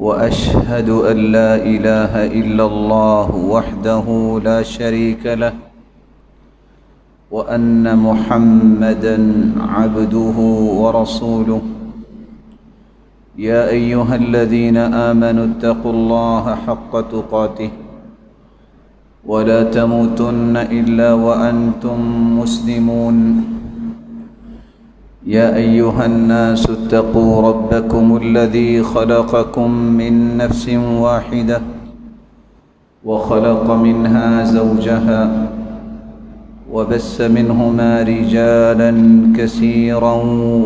وأشهد أن لا إله إلا الله وحده لا شريك له وأن محمدًا عبده ورسوله يا أيها الذين آمنوا اتقوا الله حق تقاته ولا تموتن إلا وأنتم مسلمون يا أيها الناس اتقوا ربكم الذي خلقكم من نفس واحدة وخلق منها زوجها وبث منهما رجالا كثيرا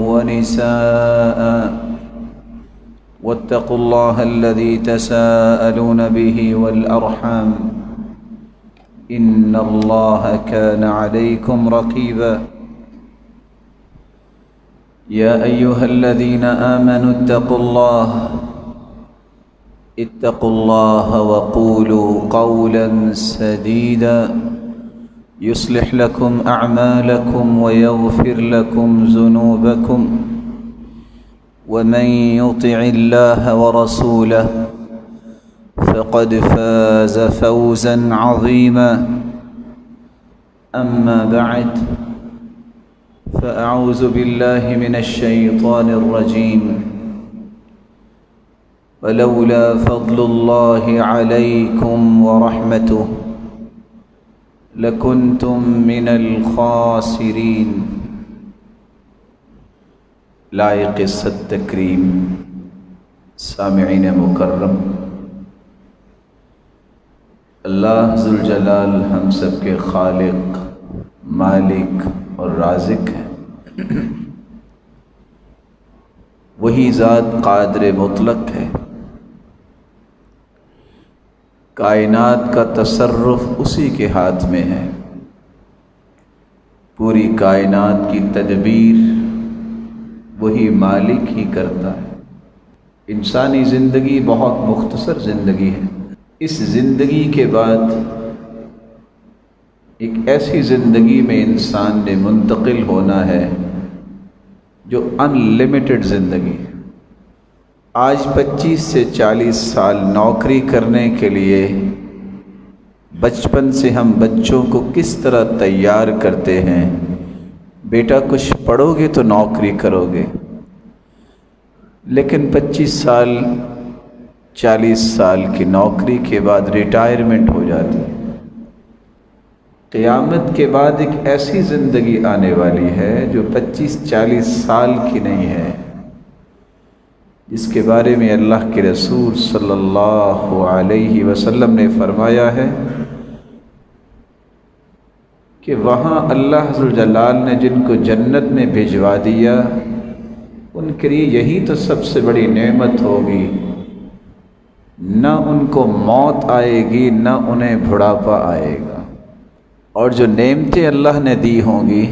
ونساء واتقوا الله الذي تساءلون به والأرحام إن الله كان عليكم رقيبا يا أيها الذين آمنوا اتقوا الله وقولوا قولا سديدا يصلح لكم أعمالكم ويغفر لكم ذنوبكم ومن يطع الله ورسوله فقد فاز فوزا عظيما أما بعد فأعوذ بالله من الشيطان الرجيم ولولا فضل الله عليكم ورحمته لكنتم من الخاسرين لائق صد تکریم سامعین مکرم، اللہ ذوالجلال ہم سب کے خالق، مالک اور رازق ہے۔ وہی ذات قادر مطلق ہے، کائنات کا تصرف اسی کے ہاتھ میں ہے، پوری کائنات کی تدبیر وہی مالک ہی کرتا ہے۔ انسانی زندگی بہت مختصر زندگی ہے۔ اس زندگی کے بعد ایک ایسی زندگی میں انسان نے منتقل ہونا ہے جو ان لمیٹڈ زندگی ہے۔ آج 25 سے 40 سال نوکری کرنے کے لیے بچپن سے ہم بچوں کو کس طرح تیار کرتے ہیں، بیٹا کچھ پڑھو گے تو نوکری کرو گے، لیکن 25 سال 40 سال کی نوکری کے بعد ریٹائرمنٹ ہو جاتی ہے۔ قیامت کے بعد ایک ایسی زندگی آنے والی ہے جو 25-40 سال کی نہیں ہے، جس کے بارے میں اللہ کے رسول صلی اللہ علیہ وسلم نے فرمایا ہے کہ وہاں اللہ ذوالجلال نے جن کو جنت میں بھجوا دیا ان کے لیے یہی تو سب سے بڑی نعمت ہوگی، نہ ان کو موت آئے گی نہ انہیں بڑھاپا آئے گا، اور جو نعمتیں اللہ نے دی ہوں گی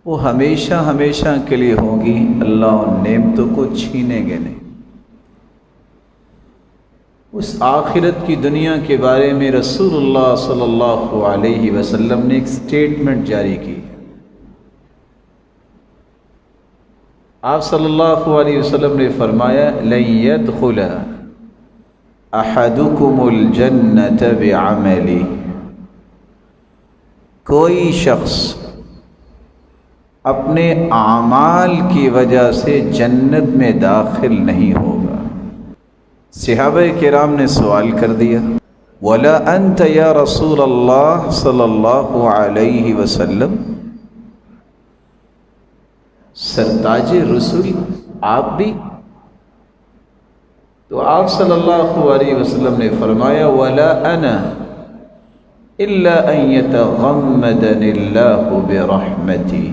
وہ ہمیشہ ہمیشہ کے لیے ہوں گی، اللہ ان نعمتوں کو چھینیں گے نہیں۔ اس آخرت کی دنیا کے بارے میں رسول اللہ صلی اللہ علیہ وسلم نے ایک سٹیٹمنٹ جاری کی۔ آپ صلی اللہ علیہ وسلم نے فرمایا لن يدخل احدکم الجنۃ بعملہ، کوئی شخص اپنے اعمال کی وجہ سے جنت میں داخل نہیں ہوگا۔ صحابہ کرام نے سوال کر دیا وَلَا أَنْتَ يَا رسول اللہ صلی اللہ علیہ وسلم، سرتاج رسول آپ بھی؟ تو آپ صلی اللہ علیہ وسلم نے فرمایا وَلَا أَنَا إِلَّا أَن يَتَغَمَّدَنِ اللَّهُ بِرَحْمَتِهِ،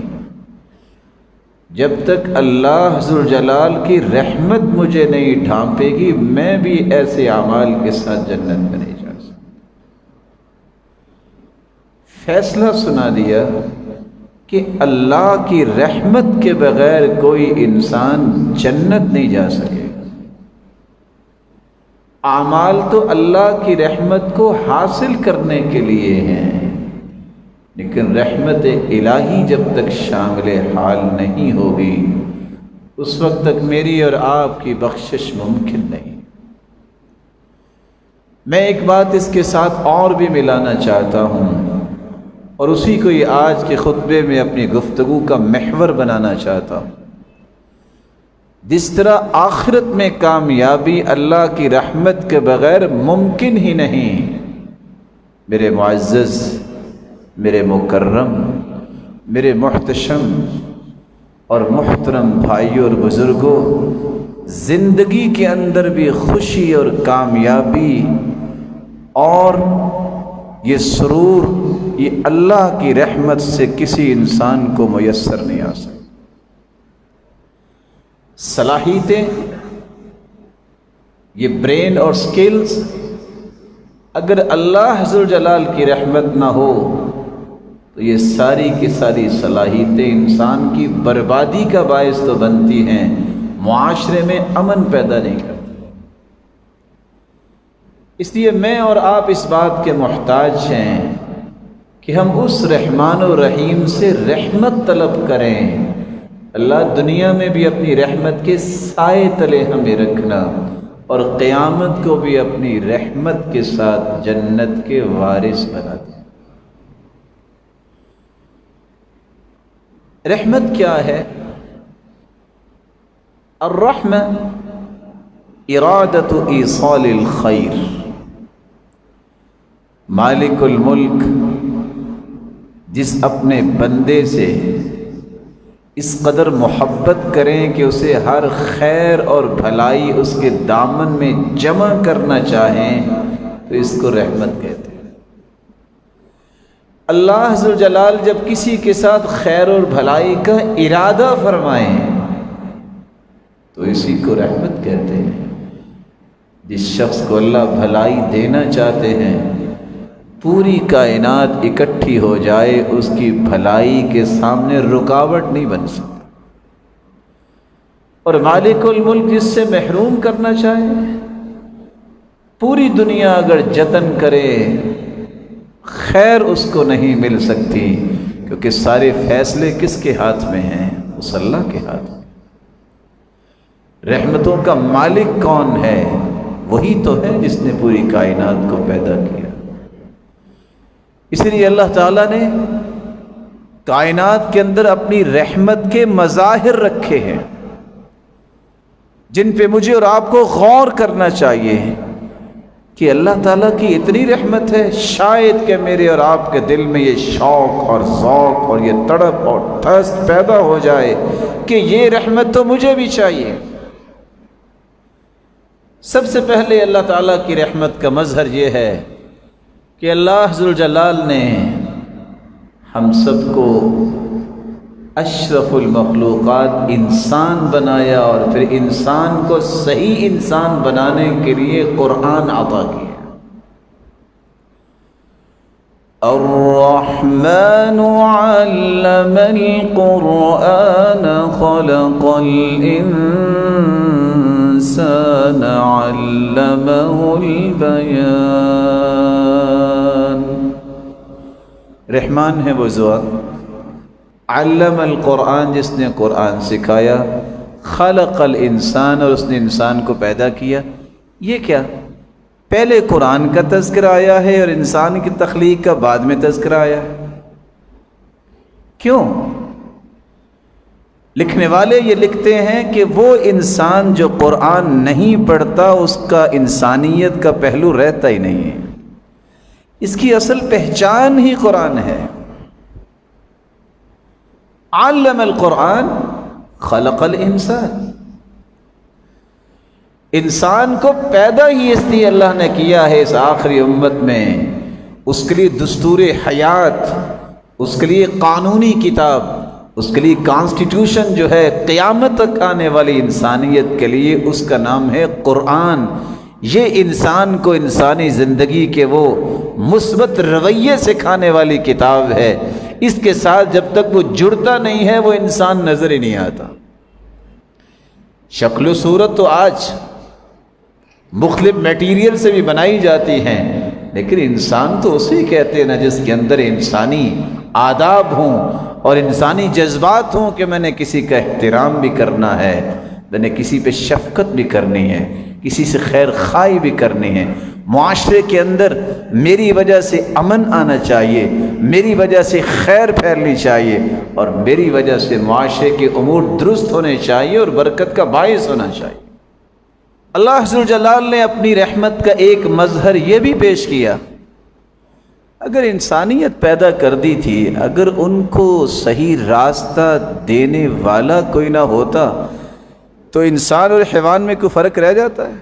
جب تک اللہ ذوالجلال کی رحمت مجھے نہیں ڈھانپے گی میں بھی ایسے اعمال کے ساتھ جنت میں نہیں جا سکتا۔ فیصلہ سنا دیا کہ اللہ کی رحمت کے بغیر کوئی انسان جنت نہیں جا سکے گا۔ اعمال تو اللہ کی رحمت کو حاصل کرنے کے لیے ہیں، لیکن رحمت الہی جب تک شامل حال نہیں ہوگی اس وقت تک میری اور آپ کی بخشش ممکن نہیں۔ میں ایک بات اس کے ساتھ اور بھی ملانا چاہتا ہوں، اور اسی کو یہ آج کے خطبے میں اپنی گفتگو کا محور بنانا چاہتا ہوں۔ جس طرح آخرت میں کامیابی اللہ کی رحمت کے بغیر ممکن ہی نہیں، میرے معزز، میرے مکرم، میرے محتشم اور محترم بھائیوں اور بزرگوں، زندگی کے اندر بھی خوشی اور کامیابی اور یہ سرور یہ اللہ کی رحمت سے کسی انسان کو میسر نہیں آ سکتا۔ صلاحیتیں، یہ برین اور سکلز، اگر اللہ ذو جلال کی رحمت نہ ہو تو یہ ساری کی ساری صلاحیتیں انسان کی بربادی کا باعث تو بنتی ہیں، معاشرے میں امن پیدا نہیں کرتی۔ اس لیے میں اور آپ اس بات کے محتاج ہیں کہ ہم اس رحمان و رحیم سے رحمت طلب کریں۔ اللہ دنیا میں بھی اپنی رحمت کے سائے تلے ہمیں رکھنا، اور قیامت کو بھی اپنی رحمت کے ساتھ جنت کے وارث بنا دے۔ رحمت کیا ہے؟ الرحمہ ارادۃ ایصال الخیر۔ مالک الملک جس اپنے بندے سے اس قدر محبت کریں کہ اسے ہر خیر اور بھلائی اس کے دامن میں جمع کرنا چاہیں تو اس کو رحمت کہتے ہیں۔ اللہ ذو جلال جب کسی کے ساتھ خیر اور بھلائی کا ارادہ فرمائیں تو اسی کو رحمت کہتے ہیں۔ جس شخص کو اللہ بھلائی دینا چاہتے ہیں، پوری کائنات اکٹھی ہو جائے اس کی بھلائی کے سامنے رکاوٹ نہیں بن سکتی، اور مالک الملک جس سے محروم کرنا چاہے، پوری دنیا اگر جتن کرے خیر اس کو نہیں مل سکتی، کیونکہ سارے فیصلے کس کے ہاتھ میں ہیں؟ اس اللہ کے ہاتھ میں۔ رحمتوں کا مالک کون ہے؟ وہی تو ہے جس نے پوری کائنات کو پیدا کیا۔ اس لیے اللہ تعالیٰ نے کائنات کے اندر اپنی رحمت کے مظاہر رکھے ہیں جن پہ مجھے اور آپ کو غور کرنا چاہیے کہ اللہ تعالیٰ کی اتنی رحمت ہے، شاید کہ میرے اور آپ کے دل میں یہ شوق اور ذوق اور یہ تڑپ اور تھرست پیدا ہو جائے کہ یہ رحمت تو مجھے بھی چاہیے۔ سب سے پہلے اللہ تعالیٰ کی رحمت کا مظہر یہ ہے کہ اللہ ذو جلال نے ہم سب کو اشرف المخلوقات انسان بنایا، اور پھر انسان کو صحیح انسان بنانے کے لیے قرآن عطا کیا۔ الرحمن علم القرآن خلق الانسان علمه البیان۔ رحمان ہے وہ ذات، علم القرآن جس نے قرآن سکھایا، خلق الانسان اور اس نے انسان کو پیدا کیا۔ یہ کیا؟ پہلے قرآن کا تذکرہ آیا ہے اور انسان کی تخلیق کا بعد میں تذکرہ آیا ہے۔ کیوں؟ لکھنے والے یہ لکھتے ہیں کہ وہ انسان جو قرآن نہیں پڑھتا اس کا انسانیت کا پہلو رہتا ہی نہیں ہے، اس کی اصل پہچان ہی قرآن ہے۔ علم القرآن خلق الانسان، انسان کو پیدا ہی اس لیے اللہ نے کیا ہے اس آخری امت میں، اس کے لیے دستور حیات، اس کے لیے قانونی کتاب، اس کے لیے کانسٹیٹیوشن جو ہے قیامت تک آنے والی انسانیت کے لیے، اس کا نام ہے قرآن۔ یہ انسان کو انسانی زندگی کے وہ مثبت رویے سکھانے والی کتاب ہے۔ اس کے ساتھ جب تک وہ جڑتا نہیں ہے وہ انسان نظر ہی نہیں آتا۔ شکل و صورت تو آج مختلف میٹیریل سے بھی بنائی جاتی ہیں، لیکن انسان تو اسے کہتے ہیں نا جس کے اندر انسانی آداب ہوں اور انسانی جذبات ہوں کہ میں نے کسی کا احترام بھی کرنا ہے، میں نے کسی پہ شفقت بھی کرنی ہے، کسی سے خیر خواہی بھی کرنی ہے، معاشرے کے اندر میری وجہ سے امن آنا چاہیے، میری وجہ سے خیر پھیلنی چاہیے، اور میری وجہ سے معاشرے کے امور درست ہونے چاہیے اور برکت کا باعث ہونا چاہیے۔ اللہ ذوالجلال نے اپنی رحمت کا ایک مظہر یہ بھی پیش کیا، اگر انسانیت پیدا کر دی تھی، اگر ان کو صحیح راستہ دینے والا کوئی نہ ہوتا تو انسان اور حیوان میں کوئی فرق رہ جاتا ہے؟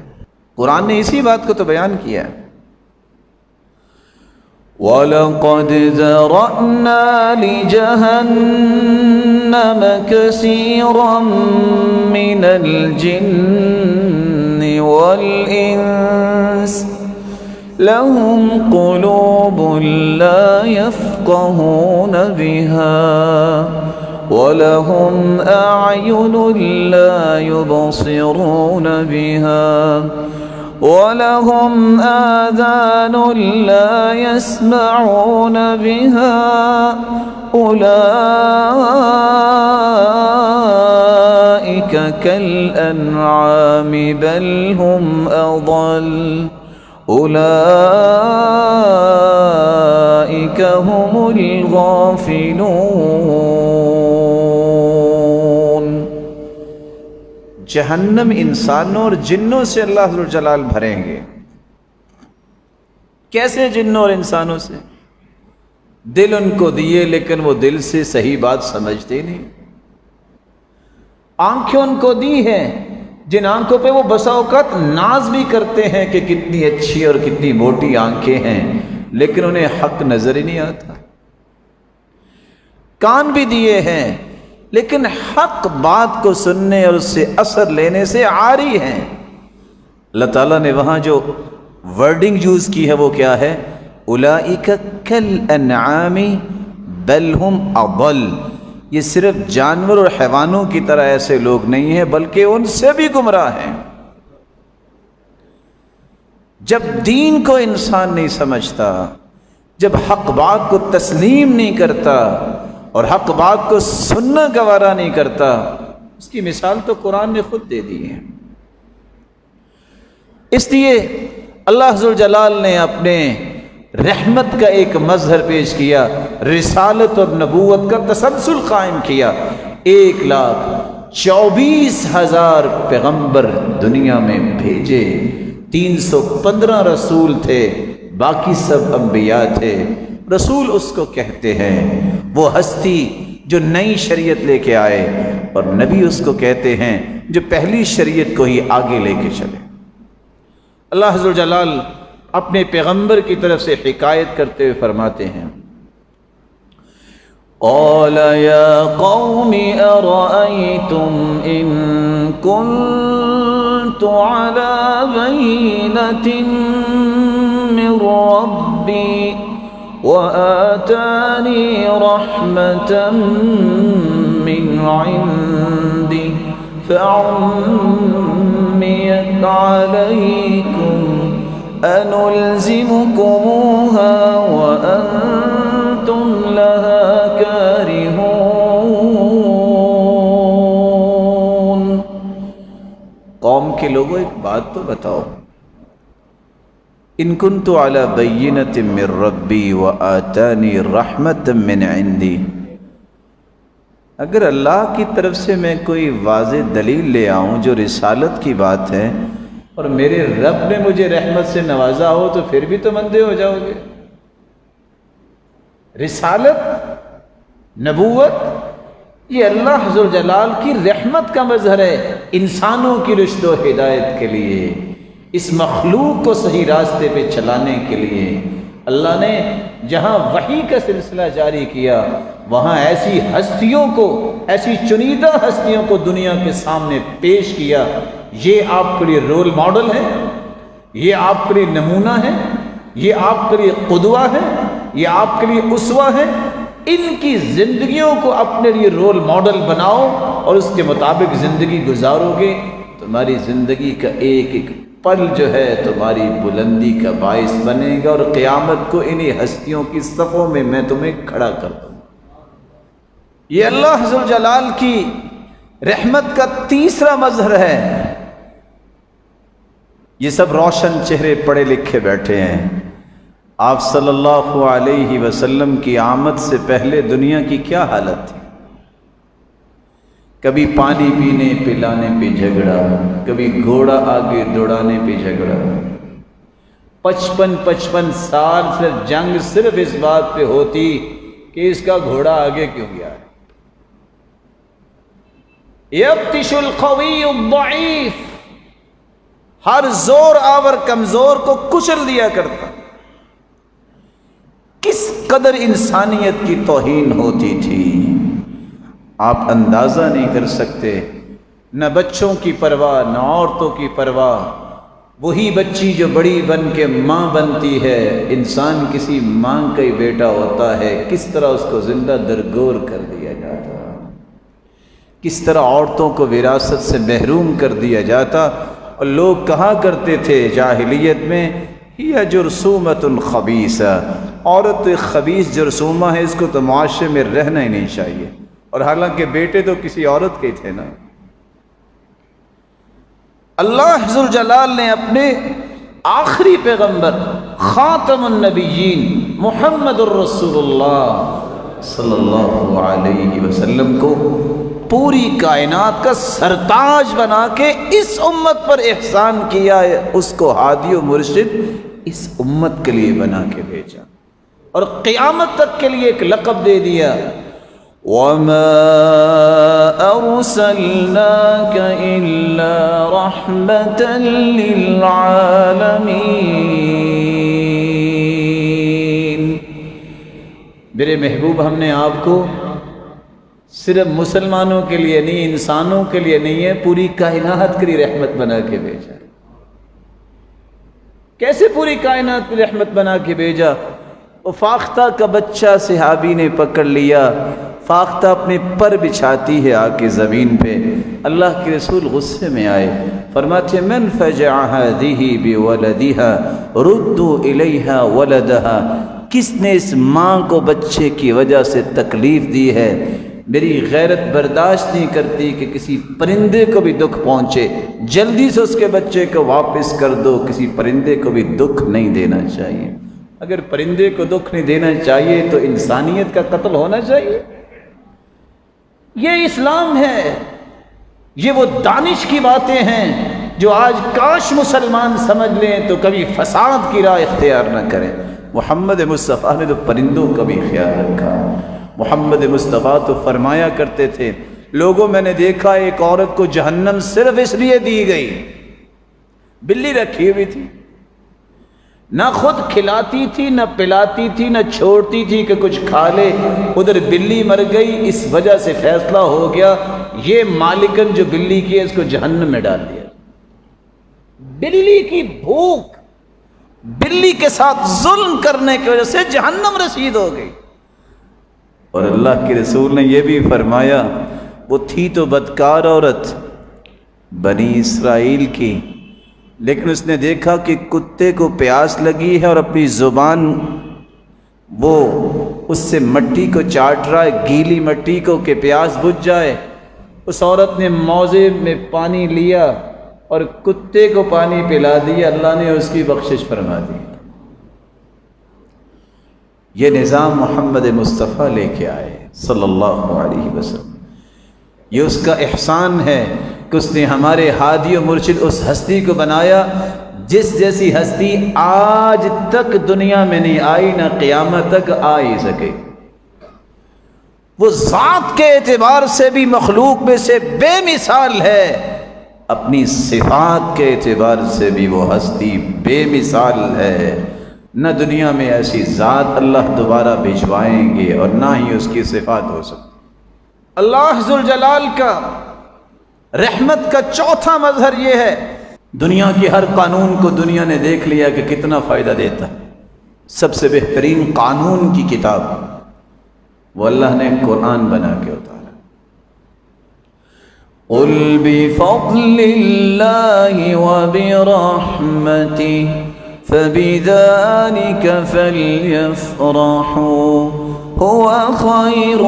قرآن نے اسی بات کو تو بیان کیا ہے۔ وَلَقَدْ ذَرَأْنَا لِجَهَنَّمَ كَثِيرًا مِّنَ الْجِنِّ وَالْإِنسِ لَهُمْ قُلُوبٌ لَّا يَفْقَهُونَ بِهَا وَلَهُمْ أَعْيُنٌ لَّا يُبْصِرُونَ بِهَا وَلَهُمْ آذَانٌ لَّا يَسْمَعُونَ بِهَا أُولَٰئِكَ كَالْأَنْعَامِ بَلْ هُمْ أَضَلُّ أُولَٰئِكَ هُمُ الْغَافِلُونَ۔ جہنم انسانوں اور جنوں سے اللہ ذوالجلال بھریں گے۔ کیسے جنوں اور انسانوں سے؟ دل ان کو دیے لیکن وہ دل سے صحیح بات سمجھتے نہیں۔ آنکھیں ان کو دی ہیں جن آنکھوں پہ وہ بسا اوقات ناز بھی کرتے ہیں کہ کتنی اچھی اور کتنی موٹی آنکھیں ہیں، لیکن انہیں حق نظر ہی نہیں آتا۔ کان بھی دیے ہیں لیکن حق بات کو سننے اور اس سے اثر لینے سے عاری ہیں۔ اللہ تعالیٰ نے وہاں جو ورڈنگ یوز کی ہے وہ کیا ہے؟ اولئک کالانعام بل ہم اضل۔ یہ صرف جانور اور حیوانوں کی طرح ایسے لوگ نہیں ہیں بلکہ ان سے بھی گمراہ ہیں۔ جب دین کو انسان نہیں سمجھتا، جب حق بات کو تسلیم نہیں کرتا اور حق بات کو سننا گوارا نہیں کرتا، اس کی مثال تو قرآن نے خود دے دی ہے۔ اس لیے اللہ ذوالجلال نے اپنے رحمت کا ایک مظہر پیش کیا، رسالت اور نبوت کا تسلسل قائم کیا۔ 1,24,000 پیغمبر دنیا میں بھیجے، 315 رسول تھے، باقی سب انبیاء تھے۔ رسول اس کو کہتے ہیں وہ ہستی جو نئی شریعت لے کے آئے، اور نبی اس کو کہتے ہیں جو پہلی شریعت کو ہی آگے لے کے چلے۔ اللہ ذوالجلال اپنے پیغمبر کی طرف سے حکایت کرتے ہوئے فرماتے ہیں، قال یا قوم ارأیتم ان کنت علی بینۃ من ربی وآتانی رحمة من عندہ فعمیت علیکم أنلزمكموها وأنتم لها كارهون۔ قوم کے لوگوں ایک بات تو بتاؤ، ان كنت على بينة من ربي وآتاني رحمة من عندي، اگر اللہ کی طرف سے میں کوئی واضح دلیل لے آؤں جو رسالت کی بات ہے اور میرے رب نے مجھے رحمت سے نوازا ہو تو پھر بھی تو مندے ہو جاؤ گے۔ رسالت، نبوت، یہ اللہ ذوالجلال کی رحمت کا مظہر ہے انسانوں کی رشد و ہدایت کے لیے، اس مخلوق کو صحیح راستے پہ چلانے کے لیے۔ اللہ نے جہاں وحی کا سلسلہ جاری کیا، وہاں ایسی ہستیوں کو، ایسی چنیدہ ہستیوں کو دنیا کے سامنے پیش کیا۔ یہ آپ کے لیے رول ماڈل ہے، یہ آپ کے لیے نمونہ ہے، یہ آپ کے لیے قدوہ ہے، یہ آپ کے لیے اسوہ ہے۔ ان کی زندگیوں کو اپنے لیے رول ماڈل بناؤ اور اس کے مطابق زندگی گزارو گے، تمہاری زندگی کا ایک ایک پل جو ہے تمہاری بلندی کا باعث بنے گا، اور قیامت کو انہی ہستیوں کی صفوں میں میں تمہیں کھڑا کر دوں۔ یہ اللہ ذوالجلال کی رحمت کا تیسرا مظہر ہے۔ یہ سب روشن چہرے پڑھے لکھے بیٹھے ہیں. آپ صلی اللہ علیہ وسلم کی آمد سے پہلے دنیا کی کیا حالت تھی؟ کبھی پانی پینے پلانے پہ جھگڑا، کبھی گھوڑا آگے دوڑانے پہ جھگڑا. 55 سال سے جنگ صرف اس بات پہ ہوتی کہ اس کا گھوڑا آگے کیوں گیا ہے. یبطش القوی الضعیف، ہر زور آور کمزور کو کچل دیا کرتا. کس قدر انسانیت کی توہین ہوتی تھی آپ اندازہ نہیں کر سکتے. نہ بچوں کی پرواہ، نہ عورتوں کی پرواہ. وہی بچی جو بڑی بن کے ماں بنتی ہے، انسان کسی ماں کا ہی بیٹا ہوتا ہے، کس طرح اس کو زندہ درگور کر دیا جاتا، کس طرح عورتوں کو وراثت سے محروم کر دیا جاتا. اور لوگ کہا کرتے تھے جاہلیت میں، یہ جرثومۃ خبیثہ، عورت ایک خبیث جرثومہ ہے، اس کو تو معاشرے میں رہنا ہی نہیں چاہیے. اور حالانکہ بیٹے تو کسی عورت کے تھے نا. اللہ ذوالجلال نے اپنے آخری پیغمبر خاتم النبیین محمد الرسول اللہ صلی اللہ علیہ وسلم کو پوری کائنات کا سرتاج بنا کے اس امت پر احسان کیا ہے. اس کو ہادی و مرشد اس امت کے لیے بنا کے بھیجا اور قیامت تک کے لیے ایک لقب دے دیا. وَمَا أَرْسَلْنَاكَ إِلَّا رَحْمَةً لِّلْعَالَمِينَ. میرے محبوب، ہم نے آپ کو صرف مسلمانوں کے لیے نہیں، انسانوں کے لیے نہیں ہے، پوری کائنات کے لیے رحمت بنا کے بھیجا. کیسے پوری کائنات کی رحمت بنا کے بھیجا؟ وہ فاختہ کا بچہ صحابی نے پکڑ لیا، فاختہ اپنے پر بچھاتی ہے آ کے زمین پہ. اللہ کے رسول غصے میں آئے، فرماتے من فجع هذه بولدها ردوا الیها ولدها. کس نے اس ماں کو بچے کی وجہ سے تکلیف دی ہے؟ میری غیرت برداشت نہیں کرتی کہ کسی پرندے کو بھی دکھ پہنچے، جلدی سے اس کے بچے کو واپس کر دو. کسی پرندے کو بھی دکھ نہیں دینا چاہیے. اگر پرندے کو دکھ نہیں دینا چاہیے تو انسانیت کا قتل ہونا چاہیے. یہ اسلام ہے. یہ وہ دانش کی باتیں ہیں جو آج کاش مسلمان سمجھ لیں تو کبھی فساد کی راہ اختیار نہ کریں. محمد مصطفیٰ نے تو پرندوں کا بھی خیال رکھا. محمد مصطفیٰ تو فرمایا کرتے تھے، لوگوں میں نے دیکھا ایک عورت کو جہنم صرف اس لیے دی گئی، بلی رکھی ہوئی تھی، نہ خود کھلاتی تھی، نہ پلاتی تھی، نہ چھوڑتی تھی کہ کچھ کھا لے. ادھر بلی مر گئی، اس وجہ سے فیصلہ ہو گیا یہ مالکن جو بلی کی ہے اس کو جہنم میں ڈال دیا. بلی کی بھوک، بلی کے ساتھ ظلم کرنے کی وجہ سے جہنم رسید ہو گئی. اور اللہ کے رسول نے یہ بھی فرمایا، وہ تھی تو بدکار عورت بنی اسرائیل کی، لیکن اس نے دیکھا کہ کتے کو پیاس لگی ہے اور اپنی زبان وہ اس سے مٹی کو چاٹ رہا ہے، گیلی مٹی کو، کہ پیاس بجھ جائے. اس عورت نے موزے میں پانی لیا اور کتے کو پانی پلا دیا. اللہ نے اس کی بخشش فرما دی. یہ نظام محمد مصطفیٰ لے کے آئے صلی اللہ علیہ وسلم. یہ اس کا احسان ہے کہ اس نے ہمارے ہادی و مرشد اس ہستی کو بنایا جس جیسی ہستی آج تک دنیا میں نہیں آئی، نہ قیامت تک آ ہی سکے. وہ ذات کے اعتبار سے بھی مخلوق میں سے بے مثال ہے، اپنی صفات کے اعتبار سے بھی وہ ہستی بے مثال ہے. نہ دنیا میں ایسی ذات اللہ دوبارہ بھجوائیں گے اور نہ ہی اس کی صفات ہو سکتی. اللہ ذوالجلال کا رحمت کا چوتھا مظہر یہ ہے، دنیا کی ہر قانون کو دنیا نے دیکھ لیا کہ کتنا فائدہ دیتا ہے. سب سے بہترین قانون کی کتاب وہ اللہ نے قرآن بنا کے اتارا. قُلْ بِفَضْلِ اللَّهِ وَبِرَحْمَتِهِ فَبِذَلِكَ فَلْيَفْرَحُوا هُوَ خَيْرٌ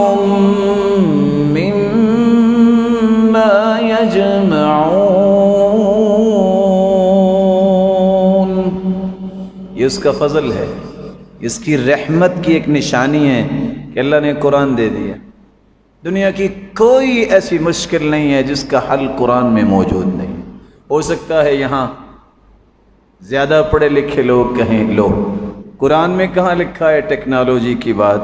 مِّمَّا يَجْمَعُونَ. یہ اس کا فضل ہے، اس کی رحمت کی ایک نشانی ہے کہ اللہ نے قرآن دے دیا۔ دنیا کی کوئی ایسی مشکل نہیں ہے جس کا حل قرآن میں موجود نہیں۔ ہو سکتا ہے یہاں زیادہ پڑھے لکھے لوگ کہیں لو قرآن میں کہاں لکھا ہے ٹیکنالوجی کی بات؟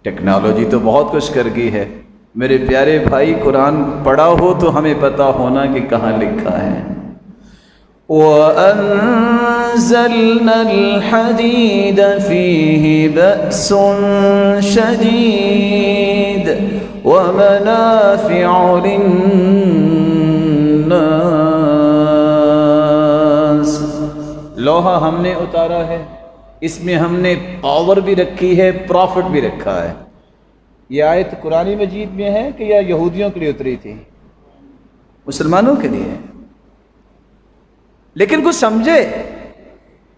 ٹیکنالوجی تو بہت کچھ کر گئی ہے۔ میرے پیارے بھائی، قرآن پڑھا ہو تو ہمیں پتہ ہونا کہ کہاں لکھا ہے۔ وَأَنزَلْنَا الْحَدِيدَ فِيهِ بَأْسٌ شَدِيدٌ وَمَنَافِعُ لِلنَّاسِ۔ لوہا ہم نے اتارا ہے، اس میں ہم نے پاور بھی رکھی ہے، پروفٹ بھی رکھا ہے۔ یہ آیت قرآن مجید میں ہے کہ یا یہودیوں کے لیے اتری تھی؟ مسلمانوں کے لیے۔ لیکن کچھ سمجھے،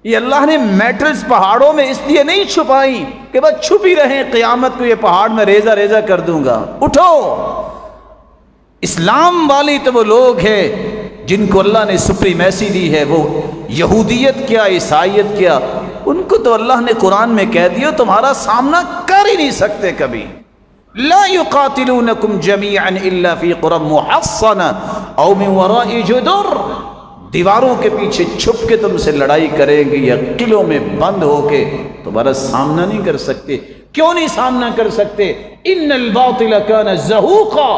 یہ اللہ نے میٹلز پہاڑوں میں اس لیے نہیں چھپائی کہ بس چھپی رہیں، قیامت کو یہ پہاڑ میں ریزہ ریزہ کر دوں گا۔ اٹھو، اسلام والی تو وہ لوگ ہیں جن کو اللہ نے سپریمیسی دی ہے، وہ یہودیت کیا، عیسائیت کیا، ان کو تو اللہ نے قرآن میں کہہ دیا تمہارا سامنا کر ہی نہیں سکتے کبھی۔ لا يقاتلونكم جميعا الا في قرى محصنة او من وراء جدر، دیواروں کے پیچھے چھپ کے تم سے لڑائی کریں گے یا قلعوں میں بند ہو کے تمہارا سامنا نہیں کر سکتے۔ کیوں نہیں سامنا کر سکتے؟ ان الباطل كان زهوقا،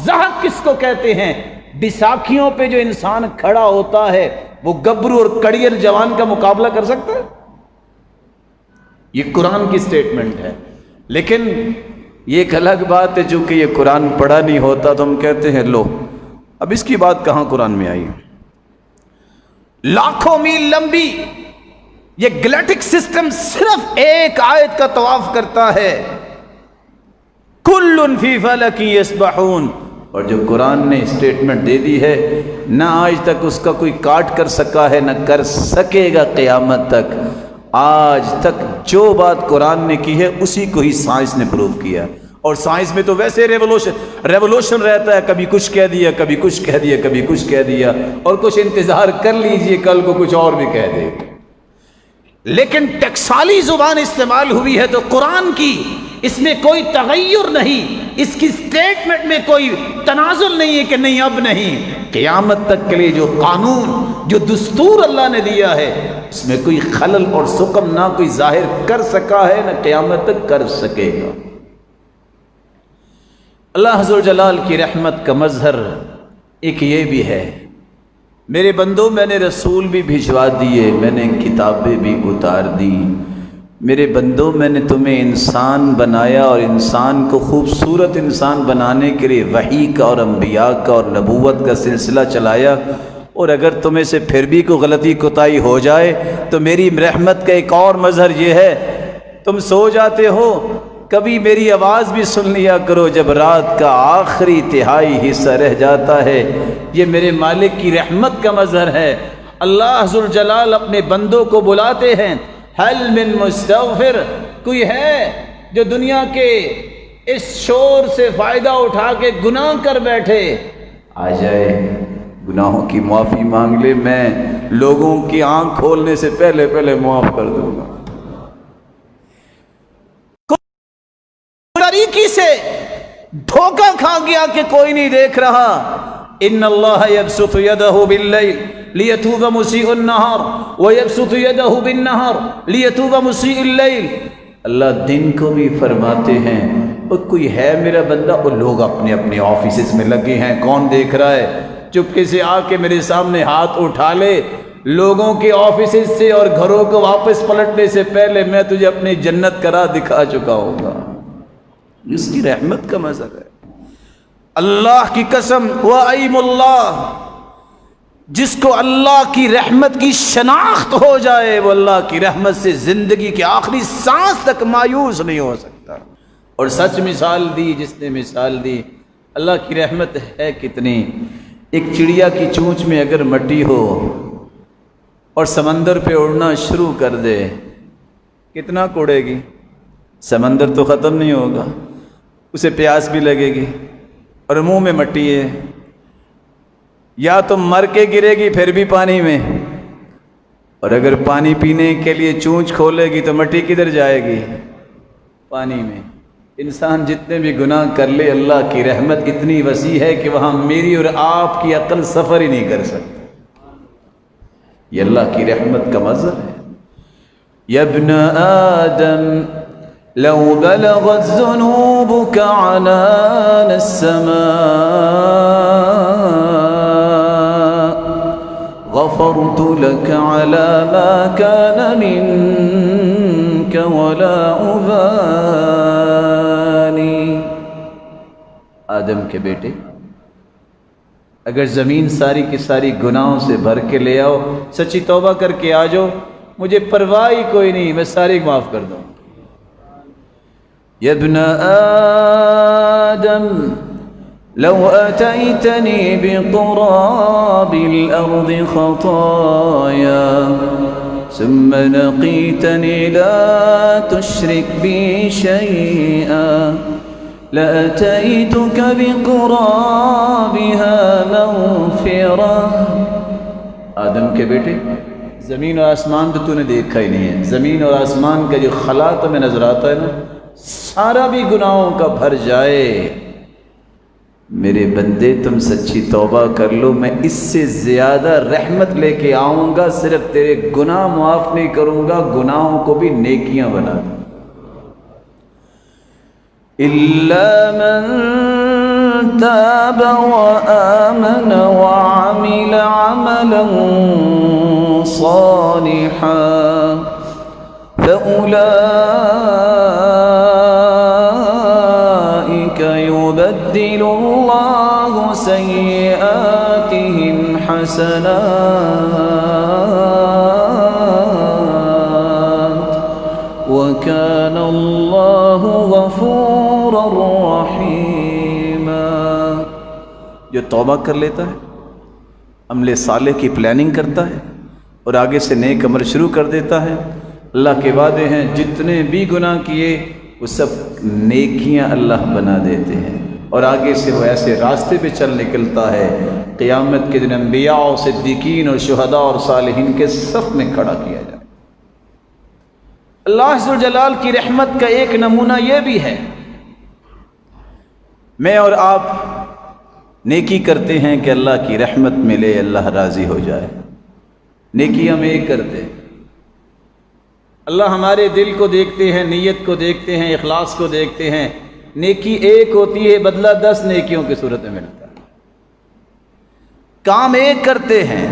زہق کس کو کہتے ہیں؟ بیساکھیوں پہ جو انسان کھڑا ہوتا ہے وہ گبرو اور کڑیل جوان کا مقابلہ کر سکتا ہے؟ یہ قرآن کی سٹیٹمنٹ ہے۔ لیکن یہ ایک الگ بات ہے، چونکہ یہ قرآن پڑھا نہیں ہوتا تو ہم کہتے ہیں لو اب اس کی بات کہاں قرآن میں آئی؟ لاکھوں میل لمبی یہ گلیٹک سسٹم صرف ایک آیت کا طواف کرتا ہے، کل فی فلک یسبحون۔ اور جو قرآن نے اسٹیٹمنٹ دے دی ہے، نہ آج تک اس کا کوئی کاٹ کر سکا ہے، نہ کر سکے گا قیامت تک۔ آج تک جو بات قرآن نے کی ہے اسی کو ہی سائنس نے پروو کیا، اور سائنس میں تو ویسے ریولوشن رہتا ہے، کبھی کچھ کہہ دیا، کبھی کچھ کہہ دیا، کبھی کچھ کہہ دیا، اور کچھ انتظار کر لیجئے کل کو کچھ اور بھی کہہ دے۔ لیکن ٹکسالی زبان استعمال ہوئی ہے تو قرآن کی، اس میں کوئی تغیر نہیں، اس کی سٹیٹمنٹ میں کوئی تنازل نہیں ہے کہ نہیں اب نہیں۔ قیامت تک کے لیے جو قانون، جو دستور اللہ نے دیا ہے، اس میں کوئی خلل اور سقم نہ کوئی ظاہر کر سکا ہے، نہ قیامت تک کر سکے گا۔ اللہ عز و جلال کی رحمت کا مظہر ایک یہ بھی ہے، میرے بندوں میں نے رسول بھی بھجوا دیے، میں نے کتابیں بھی اتار دی، میرے بندوں میں نے تمہیں انسان بنایا، اور انسان کو خوبصورت انسان بنانے کے لیے وحی کا اور انبیاء کا اور نبوت کا سلسلہ چلایا، اور اگر تمہیں سے پھر بھی کوئی غلطی کوتاہی ہو جائے تو میری رحمت کا ایک اور مظہر یہ ہے، تم سو جاتے ہو، کبھی میری آواز بھی سن لیا کرو جب رات کا آخری تہائی حصہ رہ جاتا ہے، یہ میرے مالک کی رحمت کا مظہر ہے۔ اللہ ذوالجلال اپنے بندوں کو بلاتے ہیں، حل من مستغفر، کوئی ہے جو دنیا کے اس شور سے فائدہ اٹھا کے گناہ کر بیٹھے؟ آ جائے، گناہوں کی معافی مانگ لے، میں لوگوں کی آنکھ کھولنے سے پہلے معاف کر دوں گا۔ طریقے سے دھوکہ کھا گیا کہ کوئی نہیں دیکھ رہا، ان اللہ یبسط یدہ باللیل لیتوب مسیء النہار ویبسط یدہ بالنہار لیتوب مسیء اللیل۔ اللہ دن کو بھی فرماتے ہیں اور کوئی ہے میرا بندہ، اور لوگ اپنے اپنے آفیسز میں لگے ہیں، کون دیکھ رہا ہے؟ چپکے سے آ کے میرے سامنے ہاتھ اٹھا لے، لوگوں کے آفیسز سے اور گھروں کو واپس پلٹنے سے پہلے میں تجھے اپنی جنت کرا دکھا چکا ہوں گا۔ اس کی رحمت کا مظہر ہے۔ اللہ کی قسم، وَأَيْمُ اللَّهِ، جس کو اللہ کی رحمت کی شناخت ہو جائے وہ اللہ کی رحمت سے زندگی کے آخری سانس تک مایوس نہیں ہو سکتا۔ اور سچ مثال دی جس نے مثال دی، اللہ کی رحمت ہے کتنی۔ ایک چڑیا کی چونچ میں اگر مٹی ہو اور سمندر پہ اڑنا شروع کر دے، کتنا کوڑے گی؟ سمندر تو ختم نہیں ہوگا، اسے پیاس بھی لگے گی، اور منہ میں مٹی ہے، یا تو مر کے گرے گی پھر بھی پانی میں، اور اگر پانی پینے کے لیے چونچ کھولے گی تو مٹی کدھر جائے گی؟ پانی میں۔ انسان جتنے بھی گناہ کر لے، اللہ کی رحمت اتنی وسیع ہے کہ وہاں میری اور آپ کی عقل سفر ہی نہیں کر سکتی۔ یہ اللہ کی رحمت کا منظر ہے۔ یا ابن آدم لو بلغت ذنوبك عنان السماء غفرت لك على ما كان منك ولا أبالي۔ آدم کے بیٹے، اگر زمین ساری کی ساری گناہوں سے بھر کے لے آؤ، سچی توبہ کر کے آ جاؤ، مجھے پرواہ ہی کوئی نہیں، میں ساری معاف کر دوں۔ یا ابن آدم لو أتيتني بقراب الأرض خطايا ثم لقيتني لا تشرك بي شيئا لأتيتك بقرابها مغفرة۔ آدم کے بیٹے، زمین اور آسمان تو نے دیکھا ہی نہیں ہے، زمین اور آسمان کا جو خلا تمہیں نظر آتا ہے نا، سارا بھی گناہوں کا بھر جائے، میرے بندے تم سچی توبہ کر لو، میں اس سے زیادہ رحمت لے کے آؤں گا، صرف تیرے گناہ معاف نہیں کروں گا، گناہوں کو بھی نیکیاں بنا دوں۔ إِلَّا مَن تَابَ وَآمَنَ وَعَمِلَ عَمَلًا صَالِحًا فَأُولَٰئِكَ يُبَدِّلُ اللَّهُ سَيِّئَاتِهِمْ حَسَنَاتٍ وَكَانَ اللَّهُ غَفُورًا رَحِيمًا۔ جو توبہ کر لیتا ہے، عمل صالح کی پلاننگ کرتا ہے اور آگے سے نیک عمل شروع کر دیتا ہے، اللہ کے وعدے ہیں جتنے بھی گناہ کیے وہ سب نیکیاں اللہ بنا دیتے ہیں، اور آگے سے وہ ایسے راستے پہ چل نکلتا ہے، قیامت کے دن انبیاء اور صدیقین اور شہداء اور صالحین کے صف میں کھڑا کیا جائے۔ اللہ عز و جلال کی رحمت کا ایک نمونہ یہ بھی ہے، میں اور آپ نیکی کرتے ہیں کہ اللہ کی رحمت ملے، اللہ راضی ہو جائے، نیکی ہم ایک کرتے ہیں، اللہ ہمارے دل کو دیکھتے ہیں، نیت کو دیکھتے ہیں، اخلاص کو دیکھتے ہیں، نیکی ایک ہوتی ہے، بدلہ 10 نیکیوں کی صورت میں ملتا ہے۔ کام ایک کرتے ہیں،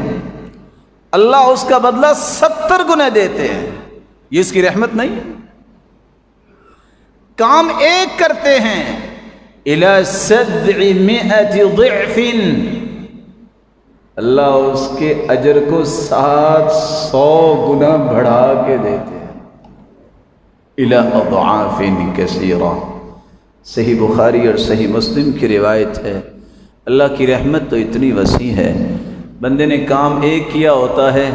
اللہ اس کا بدلہ 70 گنے دیتے ہیں، یہ اس کی رحمت نہیں ہے؟ کام ایک کرتے ہیں، الی 700 ضعف، اللہ اس کے اجر کو 700 گنا بڑھا کے دیتے ہیں، الی اضعاف کثیرہ۔ صحیح بخاری اور صحیح مسلم کی روایت ہے، اللہ کی رحمت تو اتنی وسیع ہے، بندے نے کام ایک کیا ہوتا ہے،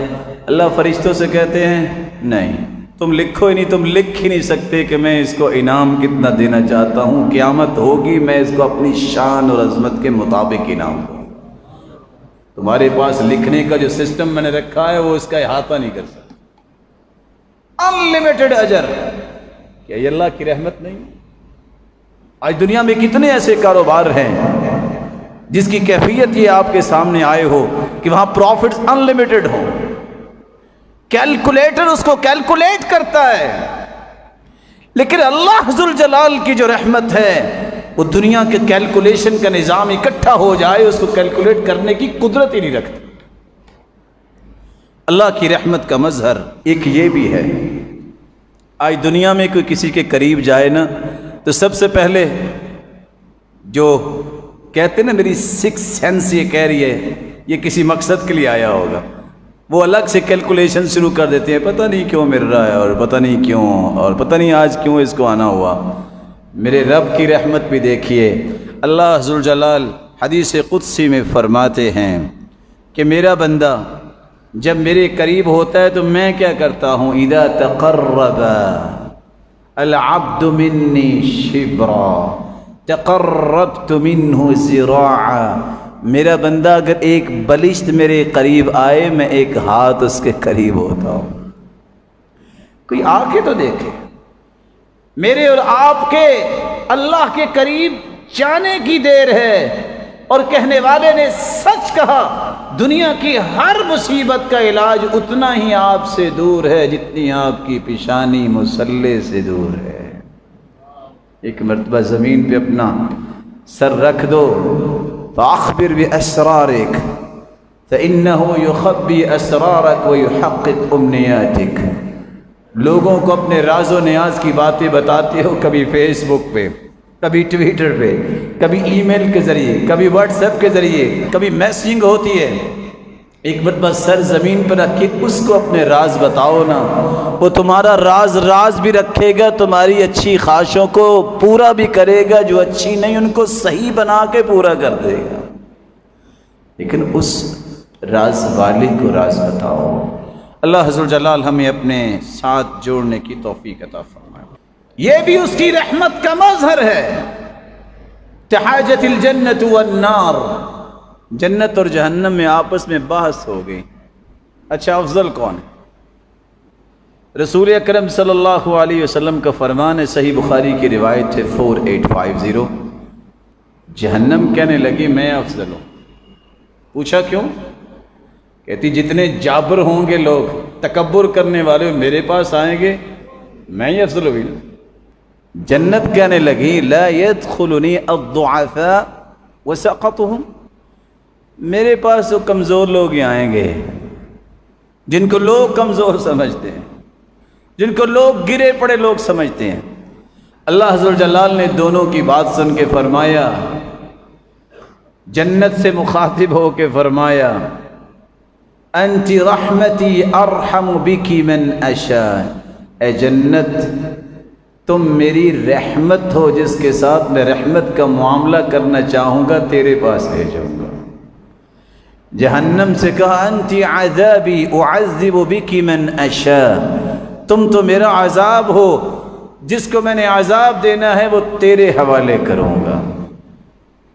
اللہ فرشتوں سے کہتے ہیں نہیں تم لکھو ہی نہیں، تم لکھ ہی نہیں سکتے کہ میں اس کو انعام کتنا دینا چاہتا ہوں، قیامت ہوگی میں اس کو اپنی شان اور عظمت کے مطابق انعام دوں۔ تمہارے پاس لکھنے کا جو سسٹم میں نے رکھا ہے وہ اس کا احاطہ نہیں کر سکتا، انلمیٹڈ اجر۔ کیا یہ اللہ کی رحمت نہیں؟ آج دنیا میں کتنے ایسے کاروبار ہیں جس کی کیفیت یہ آپ کے سامنے آئے ہو کہ وہاں پروفٹس انلمیٹڈ ہوں، کیلکولیٹر اس کو کیلکولیٹ کرتا ہے، لیکن اللہ ذوالجلال کی جو رحمت ہے وہ دنیا کے کیلکولیشن کا نظام اکٹھا ہو جائے اس کو کیلکولیٹ کرنے کی قدرت ہی نہیں رکھتا۔ اللہ کی رحمت کا مظہر ایک یہ بھی ہے، آج دنیا میں کوئی کسی کے قریب جائے نا تو سب سے پہلے جو کہتے نا میری 6 سینس یہ کہہ رہی ہے یہ کسی مقصد کے لیے آیا ہوگا، وہ الگ سے کیلکولیشن شروع کر دیتے ہیں، پتہ نہیں کیوں مل رہا ہے اور پتہ نہیں کیوں اور پتہ نہیں آج کیوں اس کو آنا ہوا۔ میرے رب کی رحمت بھی دیکھیے، اللہ ذوالجلال حدیث قدسی میں فرماتے ہیں کہ میرا بندہ جب میرے قریب ہوتا ہے تو میں کیا کرتا ہوں، اذا تقرب العبد منی شبرا تقربت منه ذراعا میرا بندہ اگر ایک بلشت میرے قریب آئے میں ایک ہاتھ اس کے قریب ہوتا ہوں. کوئی آ کے تو دیکھے. میرے اور آپ کے اللہ کے قریب جانے کی دیر ہے. اور کہنے والے نے سچ کہا، دنیا کی ہر مصیبت کا علاج اتنا ہی آپ سے دور ہے جتنی آپ کی پیشانی مصلے سے دور ہے. ایک مرتبہ زمین پہ اپنا سر رکھ دو. فاخبر باسرارک فانه یخبی اسرارک ویحقق امنیاتک. لوگوں کو اپنے راز و نیاز کی باتیں بتاتے ہو، کبھی فیس بک پہ، کبھی ٹویٹر پہ، کبھی ای میل کے ذریعے، کبھی واٹس ایپ کے ذریعے، کبھی میسنگ ہوتی ہے. ایک مرتبہ سر زمین پر رکھ کے اس کو اپنے راز بتاؤ نا، وہ تمہارا راز بھی رکھے گا، تمہاری اچھی خواہشوں کو پورا بھی کرے گا، جو اچھی نہیں ان کو صحیح بنا کے پورا کر دے گا. لیکن اس راز والے کو راز بتاؤ. اللہ عز و جلال ہمیں اپنے ساتھ جوڑنے کی توفیق عطا فرمائے. یہ بھی اس کی رحمت کا مظہر ہے. تحاجت الجنت والنار، جنت اور جہنم میں آپس میں بحث ہو گئی. اچھا افضل کون ہے؟ رسول اکرم صلی اللہ علیہ وسلم کا فرمان ہے، صحیح بخاری کی روایت ہے 4850. جہنم کہنے لگی میں افضل ہوں. پوچھا کیوں؟ کہتی جتنے جابر ہوں گے لوگ، تکبر کرنے والے میرے پاس آئیں گے، میں ہی افضل ہوئی. جنت کہنے لگی لا يدخلنی الضعفاء وسقطهم، میرے پاس تو کمزور لوگ ہی آئیں گے، جن کو لوگ کمزور سمجھتے ہیں، جن کو لوگ گرے پڑے لوگ سمجھتے ہیں. اللہ عز و جلال نے دونوں کی بات سن کے فرمایا، جنت سے مخاطب ہو کے فرمایا انت رحمتی ارحم بکی من اشاء. اے جنت تم میری رحمت ہو جس کے ساتھ میں رحمت کا معاملہ کرنا چاہوں گا تیرے پاس بھیجوں گا. جہنم سے کہا انت عذابی اعذب بکی من اشاء، تم تو میرا عذاب ہو، جس کو میں نے عذاب دینا ہے وہ تیرے حوالے کروں گا.